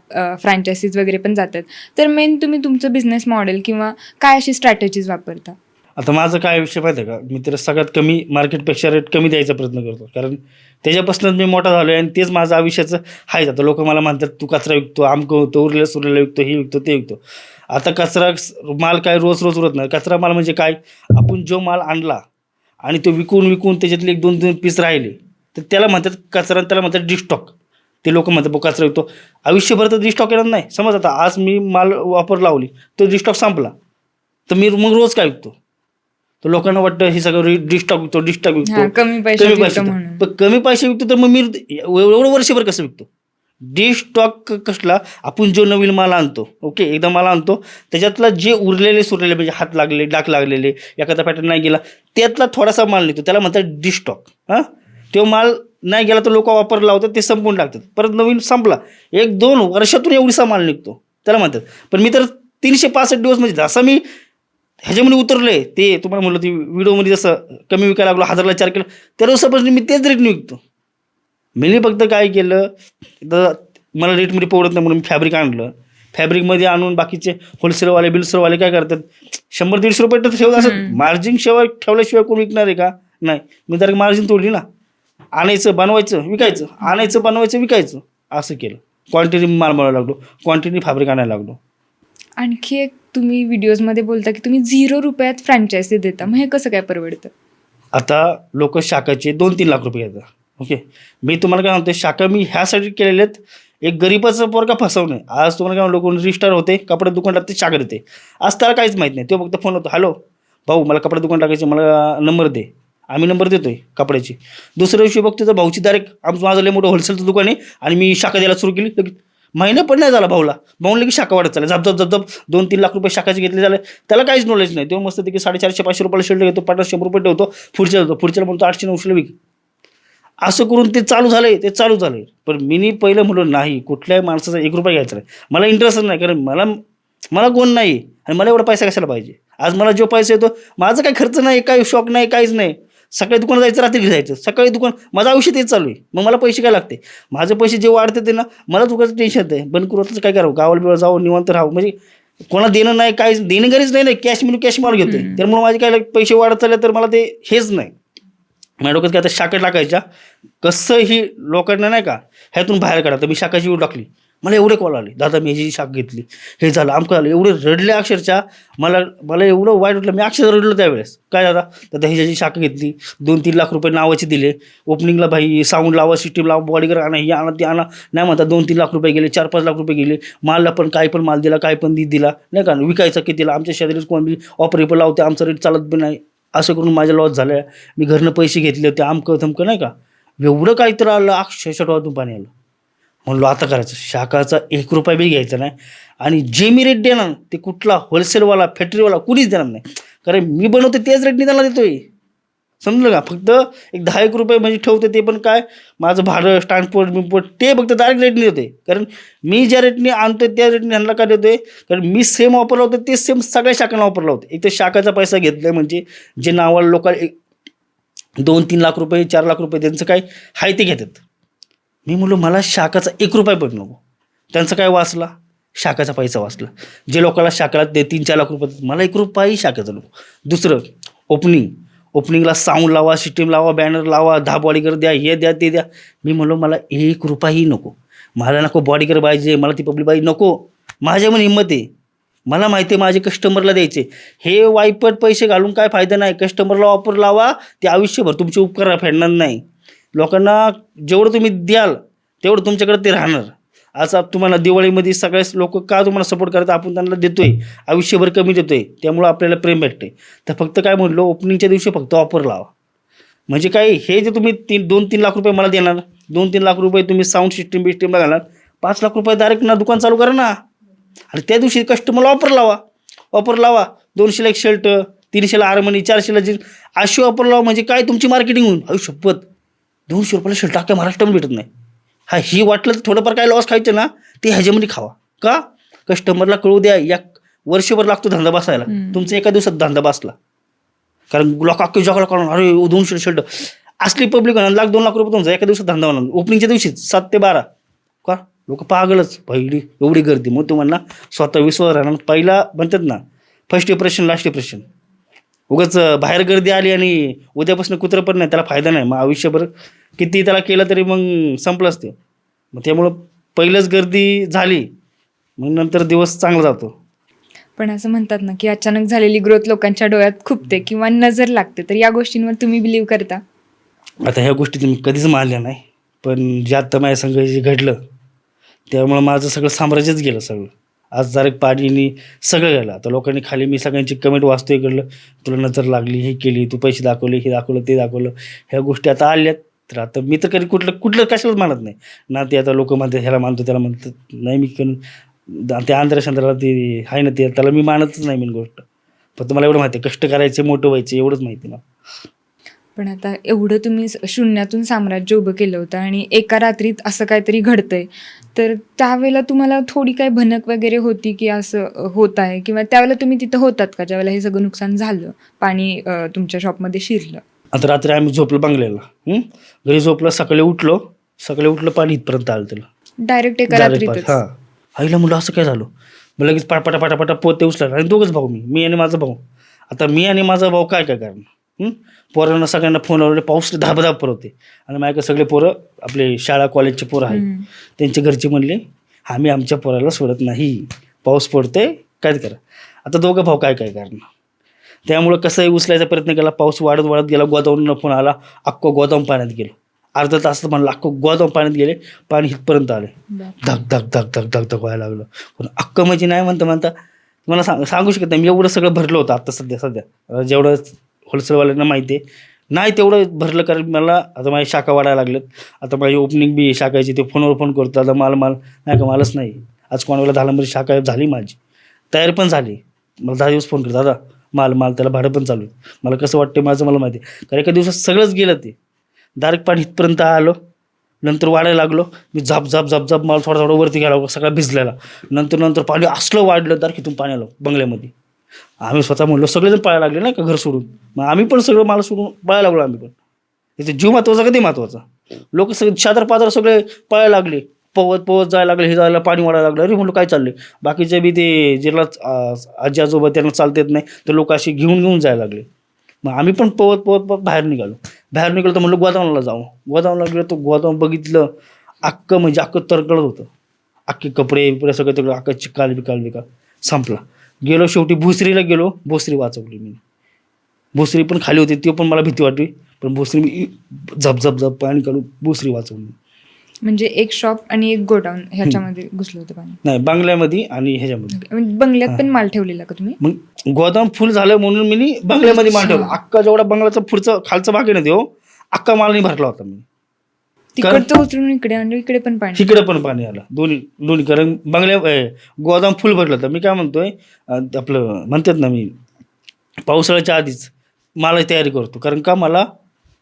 फ्रँचायसीज वगैरे पण जातात. तर मेन तुम्ही तुमचं बिझनेस मॉडेल किंवा काय अशी स्ट्रॅटेजीज वापरता? आता माझं काय विषय माहिती आहे का, मी तर सगळ्यात कमी मार्केटपेक्षा रेट कमी द्यायचा प्रयत्न करतो. कारण त्याच्यापासूनच मी मोठा झालो आहे आणि तेच माझं आयुष्याचं आहे. आता लोक मला म्हणतात तू कचरा विकतो, आमकं होतो, उरलेला विकतो, हे विकतो, ते विकतो. आता कचरा माल काय रोज उरत नाही. कचरा माल म्हणजे काय, आपण जो माल आणला आणि तो विकून त्याच्यातले 1-2 पीस राहिले तर त्याला म्हणतात कचरा, त्याला म्हणतात डिस्टॉक. ते लोक म्हणतात बघ कचरा विकतो, आयुष्यभर तर डिस्टॉक येणार नाही. समज आता आज मी माल वापर लावली, तो डिस्टॉक संपला, तर मी मग रोज काय विकतो. तर लोकांना वाटतं हे सगळं डिस्टॉक विकतो, कमी पैसे म्हणून. पण कमी पैसे विकतो तर मग मी एवढं वर्षभर कसं विकतो. डिस्टॉक कसला, आपण जो नवीन माल आणतो, ओके, एकदा माल आणतो, त्याच्यातला जे उरलेले सुरलेले म्हणजे हात लागलेले, डाग लागलेले, एखादा पॅटर्न नाही गेला, त्यातला थोडासा माल निघतो, त्याला म्हणतात डिस्टॉक. तो माल नाही गेला तर लोक वापर लावतात, ते संपून टाकतात, परत नवीन संपला, 1-2 वर्षातून एवढीसा माल निघतो, त्याला म्हणतात. पण मी तर 365 दिवस म्हणजे जसं मी ह्याच्यामध्ये उतरले, ते तुम्हाला म्हणलं ती व्हिडिओमध्ये जसं कमी विकायला लागलो, 1000ला 4 केलं, त्या रोजपासून मी तेच रेटने विकतो. मी फक्त काय केलं, तर मला रेटमध्ये परवडत नाही म्हणून मी फॅब्रिक आणलं. फॅब्रिकमध्ये आणून बाकीचे होलसेलवाले बिलसेलवाले काय करतात, 100-150 रुपये तर ठेवत असं. मार्जिन शिवाय ठेवल्याशिवाय कोण विकणार आहे का? नाही. मी डायरेक्ट मार्जिन तोडली ना, आणायचं बनवायचं विकायचं, आणायचं बनवायचं विकायचं, असं केलं. क्वांटिटी माल बनवायला लागलो, क्वांटिटी फॅब्रिक आणायला लागलो. आणखी एक तुम्ही व्हिडिओजमध्ये बोलता की तुम्ही 0 रुपयात फ्रँचायझी देता, मग हे कसं काय परवडतं? आता लोक शाखाचे 2-3 लाख रुपये घेतात. ओके, मी तुम्हाला काय म्हणते, शाखा मी ह्यासाठी केलेले आहेत, एक गरीबाचं पोरगा फसवणे. आज तुम्हाला काय म्हणलं, कोण रिस्टार होते, कपडे दुकान टाकते, शाखा देते. आज त्याला काहीच माहीत नाही. तो फक्त फोन होतो, हॅलो भाऊ मला कपडे दुकान टाकायचे, मला नंबर दे. आम्ही नंबर देतोय कपड्याची. दुसऱ्या दिवशी बघतो तर भाऊची डायरेक्ट माझं लय मोठं होलसेलचं दुकान आहे आणि मी शाखा द्यायला सुरू केली. लगेच महिना पण नाही झाला भाऊला की शाखा वाढत चालले, झप 2-3 लाख रुपये शाखाचे घेतले झाले. त्याला काहीच नॉलेज नाही. तो मस्त की 450-500 रुपयाला शर्ट घेतो, 50-100 रुपये ठेवतो, पुढच्याला म्हणतो 800-900 विक. असं करून ते चालू झालंय. पण मी पहिलं म्हणलो नाही, कुठल्याही माणसाचा 1 रुपया घ्यायचा नाही. मला इंटरेस्ट नाही, कारण मला कोण नाही आणि मला एवढा पैसा कशाला पाहिजे. आज मला जो पैसा येतो, माझा काही खर्च नाही, काही शॉक नाही, काहीच नाही. सकाळी दुकानात जायचं, रात्री जायचं, सकाळी दुकान, माझं आयुष्य तेच चालू आहे. मग मला पैसे काय लागते, माझे पैसे जे वाढते ते ना, मला दुकानाचं टेन्शन आहे. बंद करू काय करावं, गावाला बिवाला जावं, निवांत राहावं, म्हणजे कोणाला देणं नाही, काहीच देणं गरज नाही. कॅश माल घेतोय, त्यामुळे माझे काय पैसे वाढत चालले, तर मला ते हेच नाही. माझ्या डोक्यात काय आता शाखा टाकायच्या, कसंही लोकांना नाही का ह्यातून बाहेर काढा. तर मी शाखाची टाकली. मला एवढे कॉल आले, दादा मी ह्याची शाखा घेतली, हे झालं, आमकं झालं, एवढे रडले अक्षरशः. मला एवढं वाईट वाटलं, मी अक्षरशः रडलो त्यावेळेस. काय दादा ह्याची शाखा घेतली, 2-3 लाख रुपये नावाचे दिले, ओपनिंगला भाई साऊंड लावा, सिस्टीम लावा, बॉडीगार्ड आणा, हे आणा, ते आणा, नाही म्हणता 2-3 लाख रुपये गेले, 4-5 लाख रुपये गेले. मालला पण काही पण माल दिला, काय पण दिला नाही का, विकायचा कितीला, आमच्या शेजारीच कोण ऑपरेबल लावते, आमचा रेट चालत पण नाही. असं करून माझ्या लॉस झालं. मी घरनं पैसे घेतले होते, आमकं थमकं नाही का, एवढं काहीतरी आलं, अक्षरशः डोळ्यातून पाणी आलं. म्हणलो आता करायचं, शाखाचा 1 रुपया बी घ्यायचा नाही. आणि जे मी रेट देणार ते कुठला होलसेलवाला, फॅक्टरीवाला कुणीच देणार नाही, कारण मी बनवते तेच रेटने त्याला देतोय. समजलं का, फक्त एक 10-1 रुपये म्हणजे ठेवते, ते पण काय माझं भाडं, ट्रान्सपोर्ट बिंपोर्ट ते फक्त डायरेक्ट रेटने देते. कारण मी ज्या रेटने आणतोय त्या रेटने ह्यांना काय देतोय, कारण मी सेम वापरला होतं तेच सेम सगळ्या शाखांना वापरला होतं. एक तर शाखाचा पैसा घेतलाय, म्हणजे जे नावाला लोकांना 2-3 लाख रुपये, 4 लाख रुपये त्यांचं काय हाय ते घेतात. मी म्हणलो मला शाखाचा 1 रुपया पण नको. त्यांचं काय वाचला, शाखाचा पैसा वाचला. जे लोकांना शाखाला ते 3-4 लाख रुपये, मला 1 रुपयाही शाखाचा नको. दुसरं ओपनिंगला साऊंड लावा, सिस्टीम लावा, बॅनर लावा, 10 बॉडीगार्ड द्या, हे द्या, ते द्या. मी म्हणलो मला 1 रुपयाही नको. मला नको बॉडीगार्ड पाहिजे, मला ती पब्लिक पाहिजे नको. माझ्यामध्ये हिंमत आहे, मला माहिती आहे माझे कस्टमरला द्यायचे. हे वाईपट पैसे घालून काय फायदा नाही. कस्टमरला ऑफर लावा, ते आयुष्यभर तुमचे उपकार फेडणार नाही. लोकांना जेवढं तुम्ही द्याल तेवढं तुमच्याकडे ते राहणार. आज तुम्हाला दिवाळीमध्ये सगळेच लोक का तुम्हाला सपोर्ट करतात, आपण त्यांना देतोय, आयुष्यभर कमी देतोय, त्यामुळं आपल्याला प्रेम भेटते. तर फक्त काय म्हणलो, ओपनिंगच्या दिवशी फक्त ऑफर लावा. म्हणजे काय, हे जे तुम्ही 2-3 लाख रुपये मला देणार, 2-3 लाख रुपये तुम्ही साऊंड सिस्टीमला घालाल, 5 लाख रुपये डायरेक्ट ना दुकान चालू करा ना. आणि त्या दिवशी कस्टमरला ऑफर लावा. 200ला 1 शर्ट, 300ला आर्मनी, 400ला जीन्स, अशी ऑफर लावा. म्हणजे काय तुमची मार्केटिंग होऊन आयुष्यपत 200 रुपयाला शर्ट टाका महाराष्ट्रामध्ये भेटत नाही. ही वाटलं तर थोडंफार काय लॉस खायचं ना, ते ह्याच्यामध्ये खावा. का, कस्टमरला कळू द्या, या वर्षभर लागतो धंदा बसायला, तुमचा एका दिवसात धंदा बसला. कारण लोक अख्खी जगाला काढून अरे 200 शर्ट, असली पब्लिक होणार, 1-2 लाख रुपये तुमचा एका दिवसात धंदा होणार. ओपनिंगच्या दिवशी 7 ते 12 का लोक पागलच, पहिली एवढी गर्दी. मग तुम्हाला स्वतः विश्वास राहणार. पहिला म्हणतात ना, फर्स्ट इम्प्रेशन लास्ट इम्प्रेशन. उगाच बाहेर गर्दी आली आणि उद्यापासून कुत्रं पण नाही, त्याला फायदा नाही. मग आयुष्यभर किती त्याला केलं तरी मग संपलंच ते. मग त्यामुळं पहिलंच गर्दी झाली, मग नंतर दिवस चांगला जातो. पण असं म्हणतात ना की अचानक झालेली ग्रोथ लोकांच्या डोळ्यात खुपते किंवा नजर लागते, तर या गोष्टींवर तुम्ही बिलीव्ह करता? आता ह्या गोष्टी तुम्ही कधीच मानल्या नाही, पण जे आत्ता माझ्या संग जे घडलं त्यामुळं माझं सगळं साम्राज्यच गेलं. सगळं आज डायरेक्ट पाणीनी सगळं गेलं. आता लोकांनी खाली मी सगळ्यांची कमेंट वाचतोय, इकडलं तुला नजर लागली, हे केली, तू पैसे दाखवले, हे दाखवलं, ते दाखवलं, ह्या गोष्टी आता आल्यात. तर आता मी तर कधी कुठलं कशालाच मानत नाही ना. ते आता लोक म्हणतात ह्याला मानतो, त्याला म्हणतात नाही. मी ते आंध्रचंद्राला ते आहे ना, ते त्याला मी मानतच नाही मेन गोष्ट. फक्त मला एवढं माहिती आहे, कष्ट करायचे, मोठं व्हायचे, एवढंच माहिती मला. पण आता एवढं तुम्ही शून्यातून साम्राज्य उभं केलं होतं आणि एका रात्रीत असं काहीतरी घडतंय, तर त्यावेळेला तुम्हाला थोडी काही भनक वगैरे होती की असं होत आहे, किंवा त्यावेळेला तुम्ही तिथं होतात का ज्यावेळेला हे सगळं नुकसान झालं, पाणी तुमच्या शॉपमध्ये शिरलं? आता रात्री आम्ही झोपलो बंगल्याला, घरी झोपलं, सकाळी उठलं पाणी इथपर्यंत आलं त्याला डायरेक्ट एका रात्रीत? हां. आईला मुलं असं काय झालं, मग लगेच पाटापाटा पोते उचला. आणि दोघंच भाऊ, मी आणि माझा भाऊ. आता मी आणि माझा भाऊ काय करणार, पोरांना सगळ्यांना फोनवर, पाऊस धाबधाब होते आणि माझ्याकडे सगळे पोरं आपले शाळा कॉलेजचे पोरं आहेत, त्यांचे घरचे म्हणले आम्ही आमच्या पोराला सोडत नाही. पाऊस पडतोय काय करा. आता दोघं भाऊ काय काय करणार. त्यामुळं कसंही उचलायचा प्रयत्न केला. पाऊस वाढत वाढत गेला. गोदावरीनं फोन आला. अख्खं गोदाम पाण्यात गेलो. अर्धा तास म्हणलं अख्खं गोदाम पाण्यात गेले. पाणी इथपर्यंत आले. धक धक धक धक धक धक व्हायला लागलं. पण अख्खं म्हणजे नाही म्हणता मला सांगू शकत नाही. मी एवढं सगळं भरलं होतं आता सध्या जेवढं होलसेलवाल्यांना माहिती आहे नाही तेवढं भरलं. कारण मला आता माझी शाखा वाढायला लागलेत. आता माझी ओपनिंग बी शाखायची. ते फोनवर फोन करतो. आता माल नाही का मालच नाही. आज कोणाला धालामध्ये शाखा झाली माझी तयारी पण झाली. मला 10 दिवस फोन करतो दादा माल त्याला भाडं पण चालू आहे. मला कसं वाटतं माझं मला माहिती आहे. कारण एका दिवसात सगळंच गेलं ते. डायरेक्ट पाणी इथपर्यंत आलं. नंतर वाढायला लागलो. मी झाप झाप झाप झाप माल थोडा थोडा वरती गेला सगळा भिजलेला. नंतर पाणी असलं वाढलं दारखीतून पाणी आलं बंगल्यामध्ये. आम्ही स्वतः म्हणलो सगळेजण पळायला लागले नाही का घर सोडून. मग आम्ही पण सगळं माल सोडून पळायला लागलो. आम्ही पण इथे जीव महत्वाचा कधी महत्वाचा. लोक सगळे चादर पादर सगळे पळायला लागले. पवत जायला लागले. हे जायला पाणी वाढायला लागलं. अरे म्हणलो काय चाललंय. बाकीचे बी ते ज्याला आजी आजोबा त्यांना चालता येत नाही तर लोक असे घेऊन जायला लागले. मग आम्ही पण पवत बाहेर निघालो तर म्हणलं गोदावला जाऊ. गोदावला गेलो तो गोदाम बघितलं. अख्खं तरकळत होतं. अख्खे कपडे बिपडे सगळं अख्खं चिकाल बिकाल संपला. गेलो शेवटी भोसरीला गेलो. भोसरी वाचवली मी. भोसरी पण खाली होती. ती पण मला भीती वाटली. पण भोसरी मी झप पाणी काढून भोसरी वाचवली. म्हणजे एक शॉप आणि एक गोडाऊन ह्याच्यामध्ये घुसलं होतं पाणी. नाही बंगल्यामध्ये आणि ह्याच्यामध्ये. बंगल्यात पण माल ठेवलेला का तुम्ही. मग गोदाम फुल झालं म्हणून मी बंगल्यामध्ये माल ठेवला. अख्खा जेवढा बंगल्याचा पुढचं खालचं भाग आहे ना तो अख्खा मालनी भरला होता मी. तिकडचं उचलून इकडे आणलं. इकडे पण पाणी आलं. दोन्ही कारण गोदाम फुल भरलं होतं. मी काय म्हणतोय आपलं म्हणतात ना मी पावसाळ्याच्या आधीच मालाची तयारी करतो. कारण का मला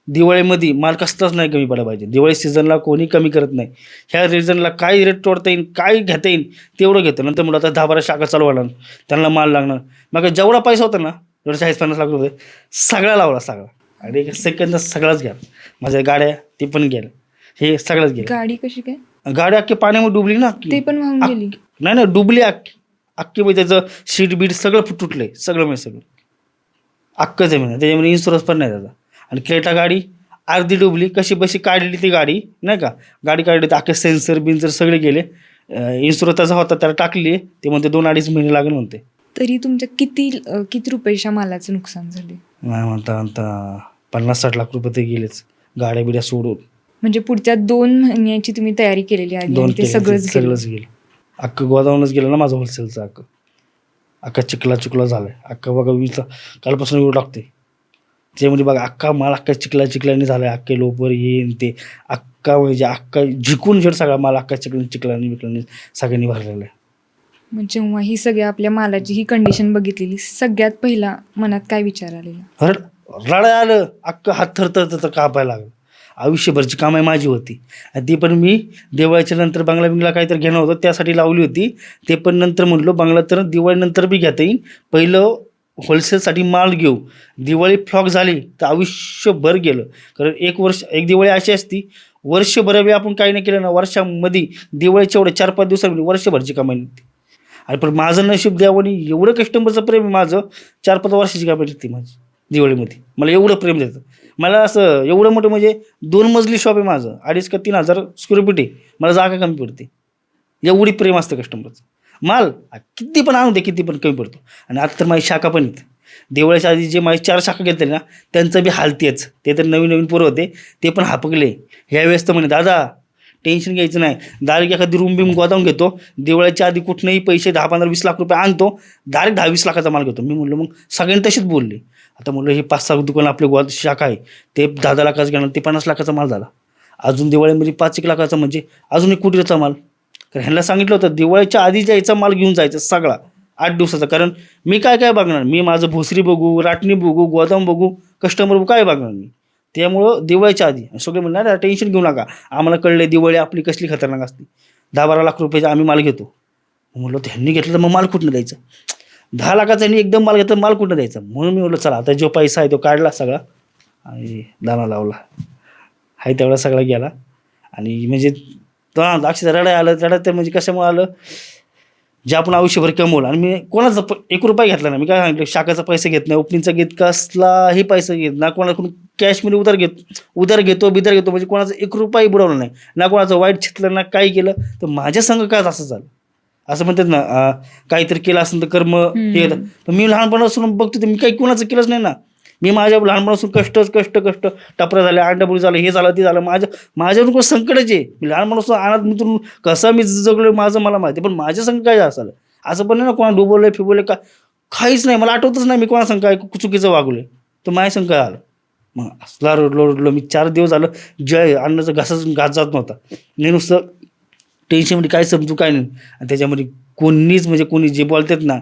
दिवाळीमध्ये माल कसलाच नाही कमी पडायला पाहिजे. दिवाळी सीझनला कोणी कमी करत नाही. ह्या रिझनला काय रेट तोडता येईल काय घेता येईल तेवढं घेतं. नंतर मला आता 10-12 शाखा चालू होणार. त्यांना माल लागणार. मग जेवढा पैसा होता ना 40-50 लाख रुपये सगळा लावला सगळा. आणि सेकंद सगळाच घ्या. माझ्या गाड्या ते पण गेल्या. हे सगळंच गेलं. गाडी कशी काय. गाडी अख्खी पाण्यामध्ये डुबली ना. ते पण वाहून गेली. नाही डुबली अख्खी म्हणजे त्याचं सीट बीट सगळं तुटलंय. सगळं अख्खं जमीन आहे. त्याच्यामध्ये इन्शुरन्स पण नाही त्याचा. आणि क्रेटा गाडी अर्धी डुबली. कशी बशी काढली ती गाडी नाही का. गाडी काढली तर अख्खे सेन्सर बिन्सर सगळे गेले. इन्शुरन्स त्याचा होता त्याला टाकली. ते म्हणते 2-2.5 महिने लागेल म्हणते. तरी तुमच्या किती रुपयाच्या मालाचं नुकसान झाले. नाही म्हणता 50-60 लाख रुपये ते गेलेच गाड्या बिड्या सोडून. म्हणजे पुढच्या 2 महिन्याची तुम्ही तयारी केलेली आहे. ते सगळंच गेलं. अख्खं गोदावूनच गेलं ना माझं होलसेलचं. अख्खा चिखला झालाय. अख्खा बघा वीज कालपासून एवढं टाकते. त्यामध्ये बघा अख्खा माल अख्खा चिखलाने झालाय. अख्खे लोपर येईन ते अख्खा म्हणजे अख्खा झिकून जर सगळा माल अख्खा चिखलाने सगळ्यांनी भरलेला आहे. मग जेव्हा ही सगळ्या आपल्या मालाची ही कंडिशन बघितलेली सगळ्यात पहिला मनात काय विचार आलेला. रडाय आलं. अख्खं हात थरथर कापायला लागलं. आयुष्यभरची कामाई माझी होती. ती पण मी दिवाळीच्या नंतर बंगला काहीतरी घेणं होतं त्यासाठी लावली होती. ते पण नंतर म्हणलो बंगला तर दिवाळीनंतर बी घेता येईल. पहिलं होलसेलसाठी माल घेऊ. दिवाळी फ्लॉक झाली तर आयुष्यभर गेलं. कारण एक दिवाळी अशी असती वर्षभर बी आपण काही नाही केलं ना वर्षामध्ये दिवाळीच्या एवढ्या 4-5 दिवसांमध्ये वर्षभरची कमाई निघते. आणि पण माझं नशीब द्यावं एवढं कस्टमरचं प्रेम आहे माझं. 4-5 वर्षाची कमाई निघते माझी दिवाळीमध्ये. मला एवढं प्रेम देतं. मला असं एवढं मोठं म्हणजे 2 मजली शॉप आहे माझं. 2,500 का 3,000 स्क्वेअर फीट आहे. मला जागा कमी पडते. एवढी प्रेम असतं कस्टमरचं. माल किती पण आणू दे किती पण कमी पडतो. आणि आता तर माझी शाखा पण आहेत. दिवाळीच्या आधी जे माझी 4 शाखा घेतले ना त्यांचं बी हालतेच. ते तर नवीन पोरं होते ते पण हापकले. ह्यावेळेस तर म्हणे दादा टेन्शन घ्यायचं नाही. डायरेक्ट एखादी रूम बिम गोदावून घेतो. दिवाळीच्या आधी कुठनंही पैसे 10-15-20 लाख रुपये आणतो. डायरेक्ट 10-20 लाखाचा माल घेतो. मी म्हणलो मग सगळ्यांनी तशीच बोलले. आता म्हणलं हे 5-6 दुकान आपले शाखा आहे ते 10 लाखाचं घेणार ते 50 लाखाचा माल झाला. अजून दिवाळीमध्ये 5-1 लाखाचा म्हणजे अजून 1 कोटीचा माल. कारण ह्यांना सांगितलं होतं दिवाळीच्या आधी जायचा माल घेऊन जायचा सगळा 8 दिवसाचा. कारण मी काय बघणार. मी माझं भोसरी बघू राटणी बघू गोदाम बघू कस्टमर काय बघणार मी. त्यामुळं दिवाळीच्या आधी सगळे म्हणणार टेन्शन घेऊ नका. आम्हाला कळले दिवाळी आपली कसली खतरनाक असते. 10-12 लाख रुपयाचा आम्ही माल घेतो. म्हणलं त्यांनी घेतलं तर मग माल कुठनं द्यायचं. 10 लाखाचा यांनी एकदम माल घेतला माल कुठं द्यायचा. म्हणून मी म्हटलं चला आता जो पैसा आहे तो काढला सगळा आणि दाना लावला. हाय तेवढा सगळा गेला. आणि म्हणजे अक्षरशः रडाय आलं. रडा तर म्हणजे कशामुळे आलं जे आपण आयुष्यभर कमवलं आणि मी कोणाचा 1 रुपया घेतला नाही. मी काय सांगितलं, शाखाचा पैसा घेत नाही, ओपनिंगचा घेत, कसलाही पैसा घेत ना, कोणाकडून कॅशमध्ये उधार घेतो म्हणजे कोणाचा 1 रुपयाही बुडवला नाही ना, कोणाचं वाईट चितलं ना, काही केलं. तर माझ्या संग काय असं झालं, असं म्हणतात ना काहीतरी केलं असेल तर कर्म हे येतं. पण मी लहानपणापासून बघतो तर मी काही कोणाचं केलंच नाही ना. मी माझ्या लहानपणापासून कष्ट टपरा झाले, अंडाबुडी झालं, हे झालं ते झालं, माझ्यावर कोण संकटच आहे. मी लहानपणापासून अनाथ मिथून कसं मी जगलो माझं मला माहिती, पण माझ्या संग काय झालं असं पण नाही ना, कोणा डुबवलंय फिबवलंय का काहीच नाही. मला आठवतच नाही मी कोणा संग काय चुकीचं वागलोय. तर माझ्या संग काय आलं. मग असला रडलो मी 4 दिवस झालं, जय अन्नाचा घास जात नव्हता. मी नुसतं टेन्शनमध्ये काय समजू काय नाही. आणि त्याच्यामध्ये कोणी जे बोलतात ना,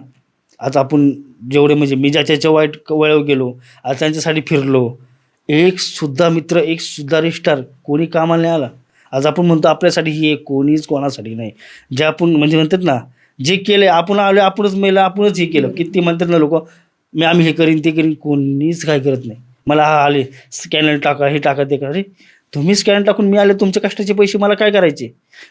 आज आपण जेवढे म्हणजे मी ज्याच्या वाईट वळव गेलो, आज त्यांच्यासाठी फिरलो, एक सुद्धा मित्र, एक सुद्धा रिश्तार कोणी कामाला नाही आला. आज आपण म्हणतो आपल्यासाठी हे कोणीच कोणासाठी नाही. जे आपण म्हणजे म्हणतात ना, जे केले आपण आलो, आपणच मेलं, आपणच हे केलं. किती म्हणतात ना लोक, आम्ही हे करीन ते करीन, कोणीच काय करत नाही. मला आले स्कॅनर टाका, हे टाका, ते करा. अरे तुम्ही स्कॅनर टाकून मी आले, तुमच्या कष्टाचे पैसे मला काय करायचे.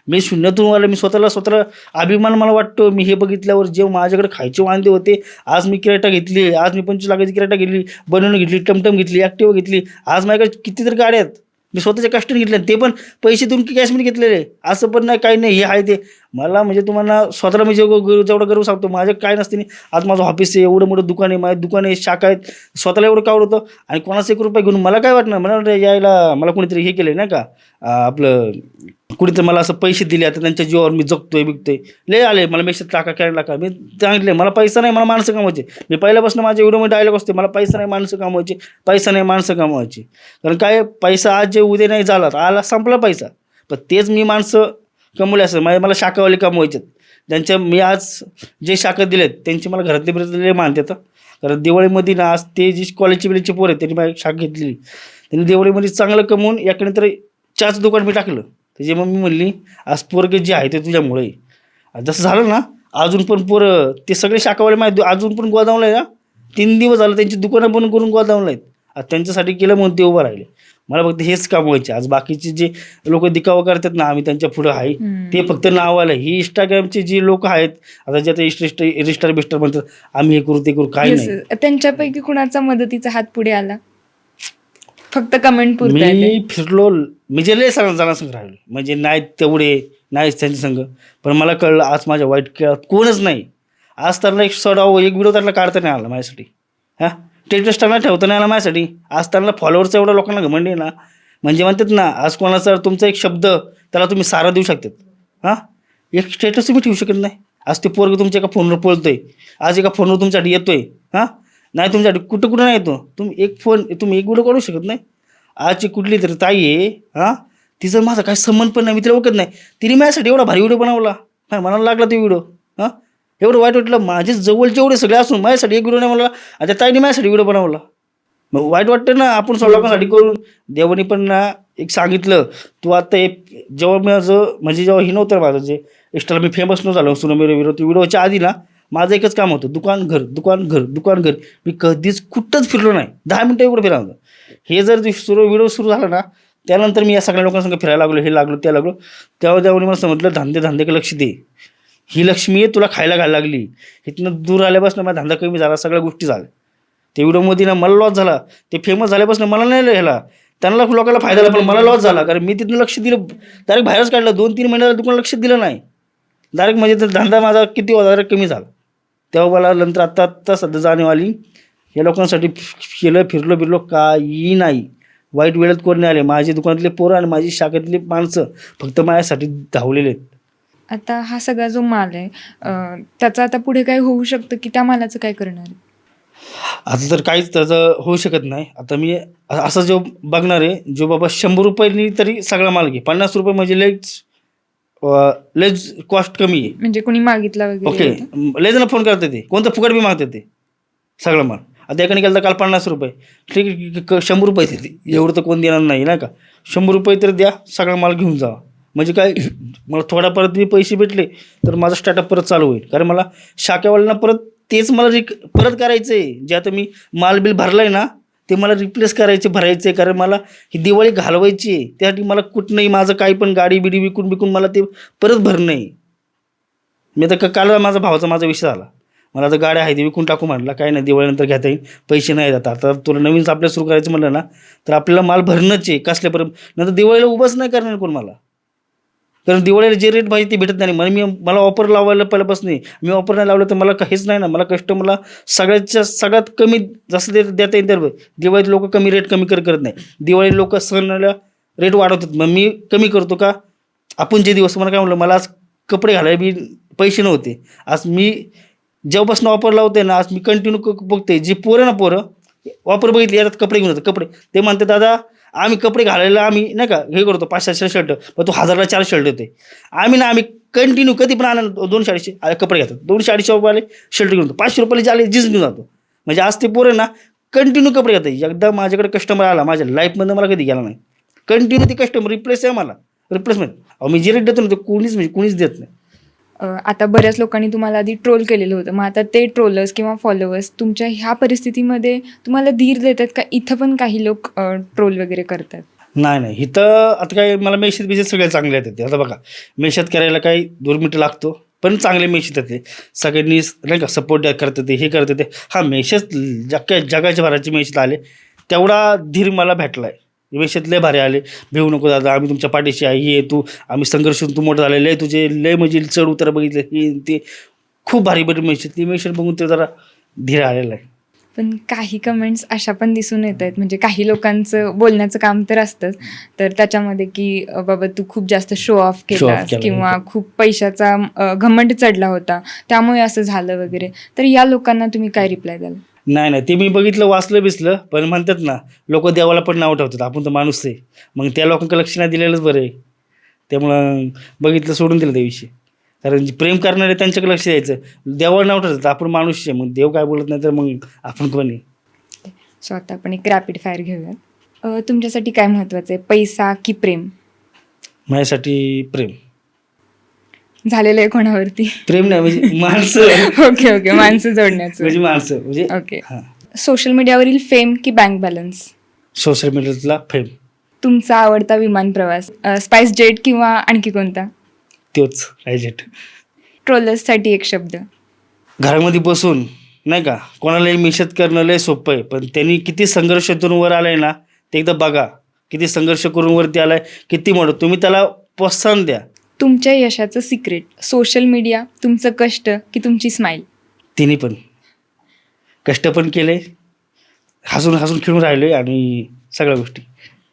मी शून्यातून आलो, मी स्वतःला अभिमान मला वाटतो. मी हे बघितल्यावर जे माझ्याकडे खायचे वांदे होते, आज मी किराटा घेतली, आज मी 25 लाखाची किराटा घेतली, बनवून घेतली, टमटम घेतली, ॲक्टिवा घेतली. आज माझ्याकडे कितीतरी गाड्या आहेत, मी स्वतःच्या कष्टाने घेतल्या, ते पण पैसे देऊन कॅशमध्ये घेतलेले. असं पण नाही काही नाही, हे आहे ते. मला म्हणजे तुम्हाला स्वतःला मी जेवढं गर्व सांगतो, माझं काय नसते नाही. आज माझं ऑफिस आहे, एवढं मोठं दुकान आहे, माझं दुकान आहे, शाखा आहेत, स्वतःला एवढं काय आवडतं. आणि कोणाचं 1 रुपया घेऊन मला काय वाटणार, मला यायला मला कोणीतरी हे केलं नाही का, आपलं कुणीतरी मला असं पैसे दिले, आता त्यांच्या जीवावर मी जगतोय बिकतोय. लय आले मला मेसेज टाका, कॅनला का. मी सांगितले मला पैसा नाही, मला माणसं कमवायचे. मी पहिल्यापासून माझ्या व्हिडिओमध्ये डायलॉग असते, मला पैसा नाही माणसं कमवायचे, पैसा नाही माणसं कमवायची. कारण काय, पैसा आज जे उद्या नाही झाला, आला संपला पैसा. पण तेच मी माणसं कमवले असं मला शाखावाले कमवायचे. ज्यांच्या मी आज जे शाखा दिलेत त्यांची मला घरातले बरेचले मानतात. कारण दिवाळीमध्ये ना, आज ते जी कॉलेजची बिलेजचे पोर आहेत त्यांनी माझी शाखा घेतलेली, त्यांनी दिवाळीमध्ये चांगलं कमवून याकडे तर चहाचं दुकान मी टाकलं. त्याची मम्मी म्हणली आज पोरगे जे आहे ते तुझ्यामुळे. जसं झालं ना, अजून पण पोरं ते सगळे शाखावाले माझे अजून पण गोदावलं आहे ना. 3 दिवस झालं त्यांची दुकानं बंद करून गोदावलं आहेत. आज त्यांच्यासाठी केलं म्हणून ते उभं राहिले. मला फक्त हेच काम व्हायचे. आज बाकीचे जे लोक दिखावा करतात ना, आम्ही त्यांच्या पुढं आहे, ते फक्त नावाला. ही इंस्टाग्रामचे जे लोक आहेत आता, जे आता रिस्टार बिस्टार म्हणतात, आम्ही हे करू ते करू, काय नाही. त्यांच्यापैकी कुणाचा मदतीचा हात पुढे आला, फक्त कमेंट पुरता? मी फिरलो, म्हणजे लय जणांसंग राहिलो, म्हणजे नाहीत तेवढे नाहीच त्यांच्या संग. पण मला कळलं आज माझ्या वाईट काळात कोणच नाही. आज त्यांना एक व्हिडिओ त्यांना काढता नाही आला माझ्यासाठी. हां, स्टेटस त्यांना ठेवता नाही आला माझ्यासाठी. आज त्यांना फॉलोअर्स एवढ्या लोकांना घमंडी आहे ना, म्हणजे म्हणतात ना, आज कोणाचा तुमचा एक शब्द त्याला तुम्ही सारा देऊ शकतात. हां, एक स्टेटस तुम्ही ठेवू शकत नाही. आज ते पोरग तुमच्या एका फोनवर बोलतोय, आज एका फोनवर तुमच्यासाठी येतोय. हां, नाही तुमच्यासाठी कुठं नाही येतो. तुम्ही एक व्हिडिओ काढू शकत नाही. आजची कुठली तरी ताई आहे, हां, तिचं माझा काही संबंध पण नाही, मी तिला ओळखत नाही, तिने माझ्यासाठी एवढा भारी व्हिडिओ बनवला. हां, म्हणायला लागला तो व्हिडिओ. हां, एवढं वाईट वाटलं. माझे जवळचे एवढे सगळे असून माझ्यासाठी एक व्हिडिओ नाही म्हणला, आणि त्या ताईने माझ्यासाठी व्हिडिओ बनवला. मग वाईट वाटतं ना. आपण सगळ्या लोकांसाठी करून. देवानी पण ना एक सांगितलं, तू आता जेव्हा माझं म्हणजे जेव्हा हे नव्हतं माझं जे एक्स्ट्रा मी फेमस नव्हतं झालो सुनमेर व्हिडिओच्या आधी ना, माझं एकच काम होतं, दुकान घर. मी कधीच कुठंच फिरलो नाही, 10 मिनटं एवढं फिरावं. हे जर व्हिडिओ सुरू झाला ना, त्यानंतर मी या सगळ्या लोकांसंग फिरायला लागलो, हे लागलो, त्या लागलो. तेव्हा देवानी मला समजलं, धंदे लक्ष दे. ही लक्ष्मी आहे, तुला खायला घालायला लागली. इथनं दूर आल्यापासून माझा धंदा कमी झाला, सगळ्या गोष्टी झाल्या. ते व्हिडिओमध्ये ना मला लॉस झाला. ते फेमस झाल्यापासून मला नाही ह्याला, त्यांना लोकांना फायदा झाला, पण मला लॉस झाला. कारण मी तिथून लक्ष दिलं, डायरेक्ट बाहेरच काढलं. 2-3 महिन्याला दुकान लक्ष दिलं नाही डायरेक्ट. म्हणजे तर धंदा माझा किती होता, डायरेक्ट कमी झाला. तेव्हा मला नंतर आत्ता सध्या जाणीव आली, या लोकांसाठी केलं, फिरलो काही नाही. वाईट वेळेत कोण नाही आले. माझे दुकानातले पोरं आणि माझी शाखेतली माणसं फक्त माझ्यासाठी धावलेले आहेत. आता हा सगळा जो माल आहे, त्याचं आता पुढे काय होऊ शकतं, की त्या मालाचं काय करणार? आता तर काहीच त्याचं होऊ शकत नाही. आता मी असं जो बघणार आहे, जो बाबा 100 रुपयांनी तरी सगळा माल घे. 50 रुपये म्हणजे लेच कॉस्ट कमी आहे. म्हणजे कोणी मागितला वगैरे? ओके, लय जण फोन करते, ते कोणतं फुकट बी मागते ते सगळं माल. आता एकाने केलं तर काल 50 रुपये, ठीक आहे, 100 रुपये देते. एवढं तर कोण देणार नाही ना का. 100 रुपये तर द्या, सगळा माल घेऊन जा. म्हणजे काय, मला थोडा परत मी पैसे भेटले तर माझा स्टार्टअप परत चालू होईल. कारण मला शाखेवाल्यांना परत तेच मला परत करायचं आहे. जे आता मी माल बिल भरला आहे ना, ते मला रिप्लेस भरायचं आहे. कारण मला ही दिवाळी घालवायची आहे. त्यासाठी मला कुठनंही माझं काही पण गाडी बिडी विकून मला ते परत भरणं आहे. मी तर काल माझा विषय झाला, मला आता गाड्या आहे ते विकून टाकू म्हटलं, काय नाही दिवाळीनंतर घेता येईल, पैसे नाही जातात. आता तुला नवीन आपल्या सुरू करायचं म्हटलं ना तर आपल्याला माल भरणंच आहे कसल्यापर्यंत, नंतर दिवाळीला उभंच नाही करणार कोण मला, कारण दिवाळीला जे रेट पाहिजे ते भेटत नाही. मला ऑफर लावायला पहिल्यापासून नाही, मी ऑफर नाही लावलं तर मला काहीच नाही ना. मला कस्टमरला सगळ्यात कमी जसं देता येईल तर दिवाळीत लोक कमी रेट कमी करत नाही, दिवाळी लोक सणाला रेट वाढवतात, मग मी कमी करतो का. आपण जे दिवस मला काय म्हटलं, मला आज कपडे घालायला बी पैसे नव्हते, आज मी जेव्हापासून ऑफर लावते ना आज मी कंटिन्यू बघते, जी पोरं ऑफर बघितली याच्यात कपडे घेऊन येतात. कपडे ते म्हणते दादा आम्ही कपडे घालायला आम्ही नाही का हे करतो 500 शर्ट, पण तो 1000ला 4 शर्ट होते. आम्ही कंटिन्यू कधी पण आणा 200-250 कपडे घेतात, 200-250 रुपयाले शर्ट घेऊन येतो, 500 रुपयाला जाले जीन्स घेऊन जातो. म्हणजे आज ते पोरं ना कंटिन्यू कपडे घेतात. एकदा माझ्याकडे कस्टमर आला माझ्या लाईफमध्ये मला कधी गेला नाही, कंटिन्यू ते कस्टमर रिप्लेस आहे मला रिप्लेसमेंट. मी जे रेट देतो ना ते कोणीच देत नाही. आता बऱ्याच लोकांनी तुम्हाला आधी ट्रोल केलेलं होतं, मग आता ते ट्रोलर्स किंवा फॉलोअर्स तुमच्या ह्या परिस्थितीमध्ये तुम्हाला धीर देतात का? इथं पण काही लोक ट्रोल वगैरे करतात? नाही इथं आता काय मला मेसेज सगळे चांगले येतात. आता बघा मेसेज करायला काही 2 मिनिटं लागतो, पण चांगले मेसेज येते, सगळ्यांनी नाही का सपोर्ट करतात हे करतात ते. हा मेसेज जगाच्या भराचे मेसेज आले तेवढा धीर मला भेटला आहे. मेसेज लय भारी आले, भिवू नको दादा आम्ही तुमच्या पाठीशी आहे, हे तू आम्ही संघर्षून तू मोठं झालेलं आहे, तुझे लय म्हणजे चढ उतर बघितले हे ते खूप भारी मेसेज, ते मेसेज बघून ते जरा धीर आलेला आहे. पण काही कमेंट्स अशा पण दिसून येत आहेत, म्हणजे काही लोकांचं बोलण्याचं काम तर असतंच, तर त्याच्यामध्ये की बाबा तू खूप जास्त शो ऑफ केलास किंवा खूप पैशाचा घमंड चढला होता त्यामुळे असं झालं वगैरे, तर या लोकांना तुम्ही काय रिप्लाय द्याल? नाही ते मी बघितलं वाचलं बिसलं, पण म्हणतात ना लोक देवाला पण नाव ठेवतात, आपण तर माणूस आहे, मग त्या लोकांना लक्ष नाही दिलेलंच बरं आहे. त्यामुळं बघितलं सोडून दिलं त्याविषयी, कारण प्रेम करणारे त्यांच्याकडे लक्ष द्यायचं, देवाला नाव ठेवतात, आपण माणूस आहे, मग देव काय बोलत नाही तर मग आपण कोणी. सो आता आपण एक रॅपिड फायर घेऊयात. तुमच्यासाठी काय महत्त्वाचं आहे, पैसा की प्रेम? माझ्यासाठी प्रेम. झालेलं आहे कोणावरती? प्रेम नाही म्हणजे माणसं. ओके माणसं जोडण्याचं म्हणजे माणसं म्हणजे ओके. सोशल मीडियावरील फेम की बँक बॅलन्स? सोशल मीडियातला फेम. तुमचा आवडता विमान प्रवास, स्पाइस जेट किंवा आणखी कोणता? तोच रायजेट. ट्रोलर्ससाठी एक शब्द. घरामध्ये बसून नाही का कोणालाही मिशत करणं लय सोपं आहे, पण त्यांनी किती संघर्षातून वर आलाय ना ते एकदा बघा, किती संघर्ष करून वरती आलाय, किती मोठं, तुम्ही त्याला प्रोत्साहन द्या. तुमच्या यशाचं सिक्रेट, सोशल मीडिया, तुमचं कष्ट की तुमची स्माईल? तिन्ही पण. कष्ट पण केले, हसून खेळून राहिलोय आणि सगळ्या गोष्टी.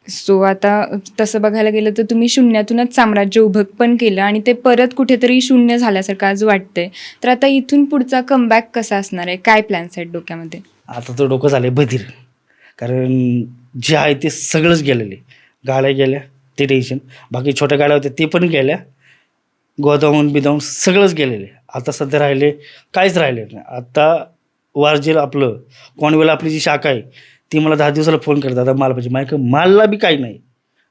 सो आता तसं बघायला गेलं तर तुम्ही शून्यातूनच साम्राज्य उभं पण केलं आणि ते परत कुठेतरी शून्य झाल्यासारखं आज वाटतंय, तर आता इथून पुढचा कमबॅक कसा असणार आहे, काय प्लॅन्स आहेत डोक्यामध्ये? आता तर डोकं झालं आहे बधीर, कारण जे आहे ते सगळंच गेलेले, गाड्या गेल्या ते टेन्शन, बाकी छोट्या गाड्या होत्या ते पण गेल्या, गोदावून सगळंच गेलेले. आता सध्या राहिले काहीच राहिले नाही. आता वारजेल आपलं कॉन्वेला आपली जी शाखा आहे ती मला 10 दिवसाला फोन करतात, आता माल पाहिजे, मायक मालला बी काही नाही,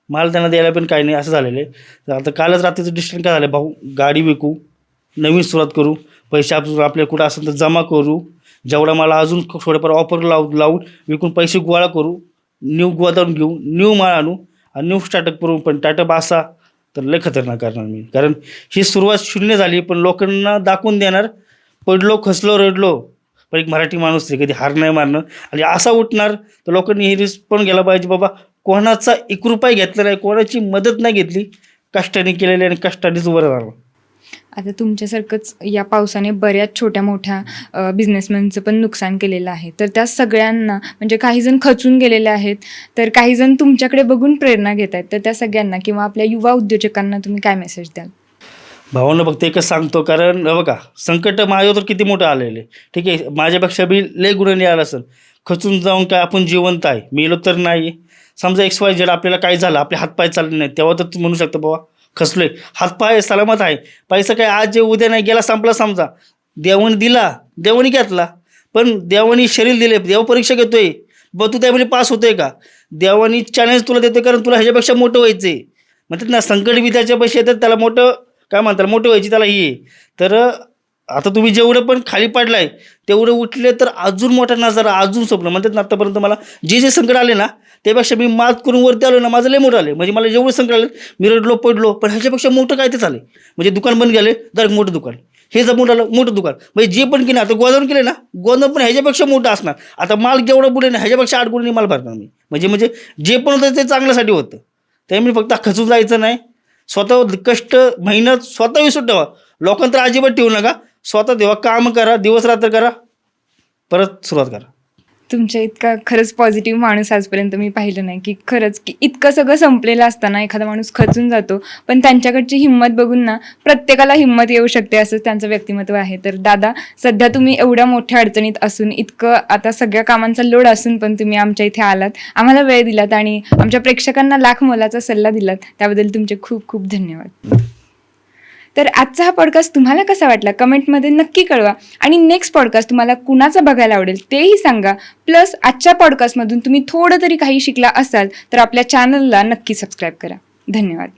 माल त्यांना द्यायला पण काही नाही, असं झालेलं आहे. तर आता कालच रात्रीचं डिसिजन काय झालं, भाऊ गाडी विकू, नवीन सुरुवात करू, पैसे आपल्या कुठं असेल तर जमा करू, जेवढा मला अजून थोडंफार ऑफर लावून विकून पैसे गोळा करू, न्यू गोदावून घेऊ, न्यू माल आणू आणि न्यू स्टार्टअप करू. पण स्टार्टअप असा तर लय खतरनाक करणार मी, कारण ही सुरुवात शून्य झाली, पण लोकांना दाखवून देणार, पडलो खचलो रडलो पण एक मराठी माणूस आहे, कधी हार नाही मारणं आणि असा उठणार तर लोकांनी हे रिस्क पण गेला पाहिजे, बाबा कोणाचा 1 रुपया घेतला नाही, कोणाची मदत नाही घेतली, कष्टाने केलेली आणि कष्टानेच वर राहिलं. आता तुमच्यासारखंच या पावसाने बऱ्याच छोट्या मोठ्या बिझनेसमॅनचं पण नुकसान केलेलं आहे, तर त्या सगळ्यांना म्हणजे काहीजण खचून गेलेले आहेत, तर काहीजण तुमच्याकडे बघून प्रेरणा घेत आहेत, तर त्या सगळ्यांना किंवा आपल्या युवा उद्योजकांना तुम्ही काय मेसेज द्याल? भावानं फक्त एकच सांगतो, कारण बघा संकट माझ्यावर तर किती मोठं आलेलं, ठीक आहे, माझ्यापेक्षा बी लय गुणांनी आलं असेल, खचून जाऊन काय आपण जिवंत आहे, मेलो तर नाही. समजा XYZ आपल्याला काय झालं, आपले हातपाय चालले नाही, तेव्हा तर म्हणू शकतो बाबा खचलोय, हातपाय सलामत आहे, पैसा काय आज जे उद्या नाही गेला संपला, समजा देवाने दिला देवाने घेतला, पण देवाने शरीर दिले, देव परीक्षा घेतोय, तू त्यामध्ये पास होतोय का, देवाने चॅलेंज तुला देतोय, कारण तुला ह्याच्यापेक्षा मोठं व्हायचं आहे. म्हणतात ना संकट बी त्याच्या पैसे येतात, त्याला मोठं काय म्हणतात, मोठं व्हायची त्याला ही आहे. तर आता तुम्ही जेवढं पण खाली पडलाय तेवढं उठले तर अजून मोठा नजारा, अजून स्वप्न. म्हणतात ना आतापर्यंत मला जे संकट आले ना त्यापेक्षा मी मात करून वरती आलो ना, माझं लय मोठं आले, म्हणजे मला जेवढं संकट आलं मी रडलो पडलो, पण ह्याच्यापेक्षा मोठं काय ते चालेल, म्हणजे दुकान बंद गेले, दर मोठं दुकान, हे जर मोठं दुकान म्हणजे जे पण केलं आता गोदावून केलं ना, गोदावून पण ह्याच्यापेक्षा मोठं असणार. आता माल जेवढं पुढे ना ह्याच्यापेक्षा 8 गुणी माल भरणार मी. म्हणजे जे पण होतं ते चांगल्यासाठी होतं. त्यामुळे फक्त खचून जायचं नाही. स्वतः कष्ट मेहनत स्वतः विसरून ठेवा. लोकांतर अजिबात ठेवू नका. स्वतः तेव्हा काम करा, दिवस रात्र करा, परत सुरुवात करा. तुमच्या इतका खरंच पॉझिटिव्ह माणूस आजपर्यंत मी पाहिलं नाही, की खरंच की इतकं सगळं संपलेलं असताना एखादा माणूस खचून जातो, पण त्यांच्याकडची हिंमत बघून ना प्रत्येकाला हिंमत येऊ शकते, असंच त्यांचं व्यक्तिमत्व आहे. तर दादा, सध्या तुम्ही एवढ्या मोठ्या अडचणीत असून, इतकं आता सगळ्या कामांचा लोड असून पण तुम्ही आमच्या इथे आलात, आम्हाला वेळ दिलात आणि आमच्या प्रेक्षकांना लाख मोलाचा सल्ला दिलात, त्याबद्दल तुमचे खूप खूप धन्यवाद. तर आजचा हा पॉडकास्ट तुम्हाला कसा वाटला कमेंटमध्ये नक्की कळवा आणि नेक्स्ट पॉडकास्ट तुम्हाला कुणाचा बघायला आवडेल तेही सांगा. प्लस आजच्या पॉडकास्टमधून तुम्ही थोडं तरी काही शिकला असाल तर आपल्या चॅनलला नक्की सबस्क्राईब करा. धन्यवाद.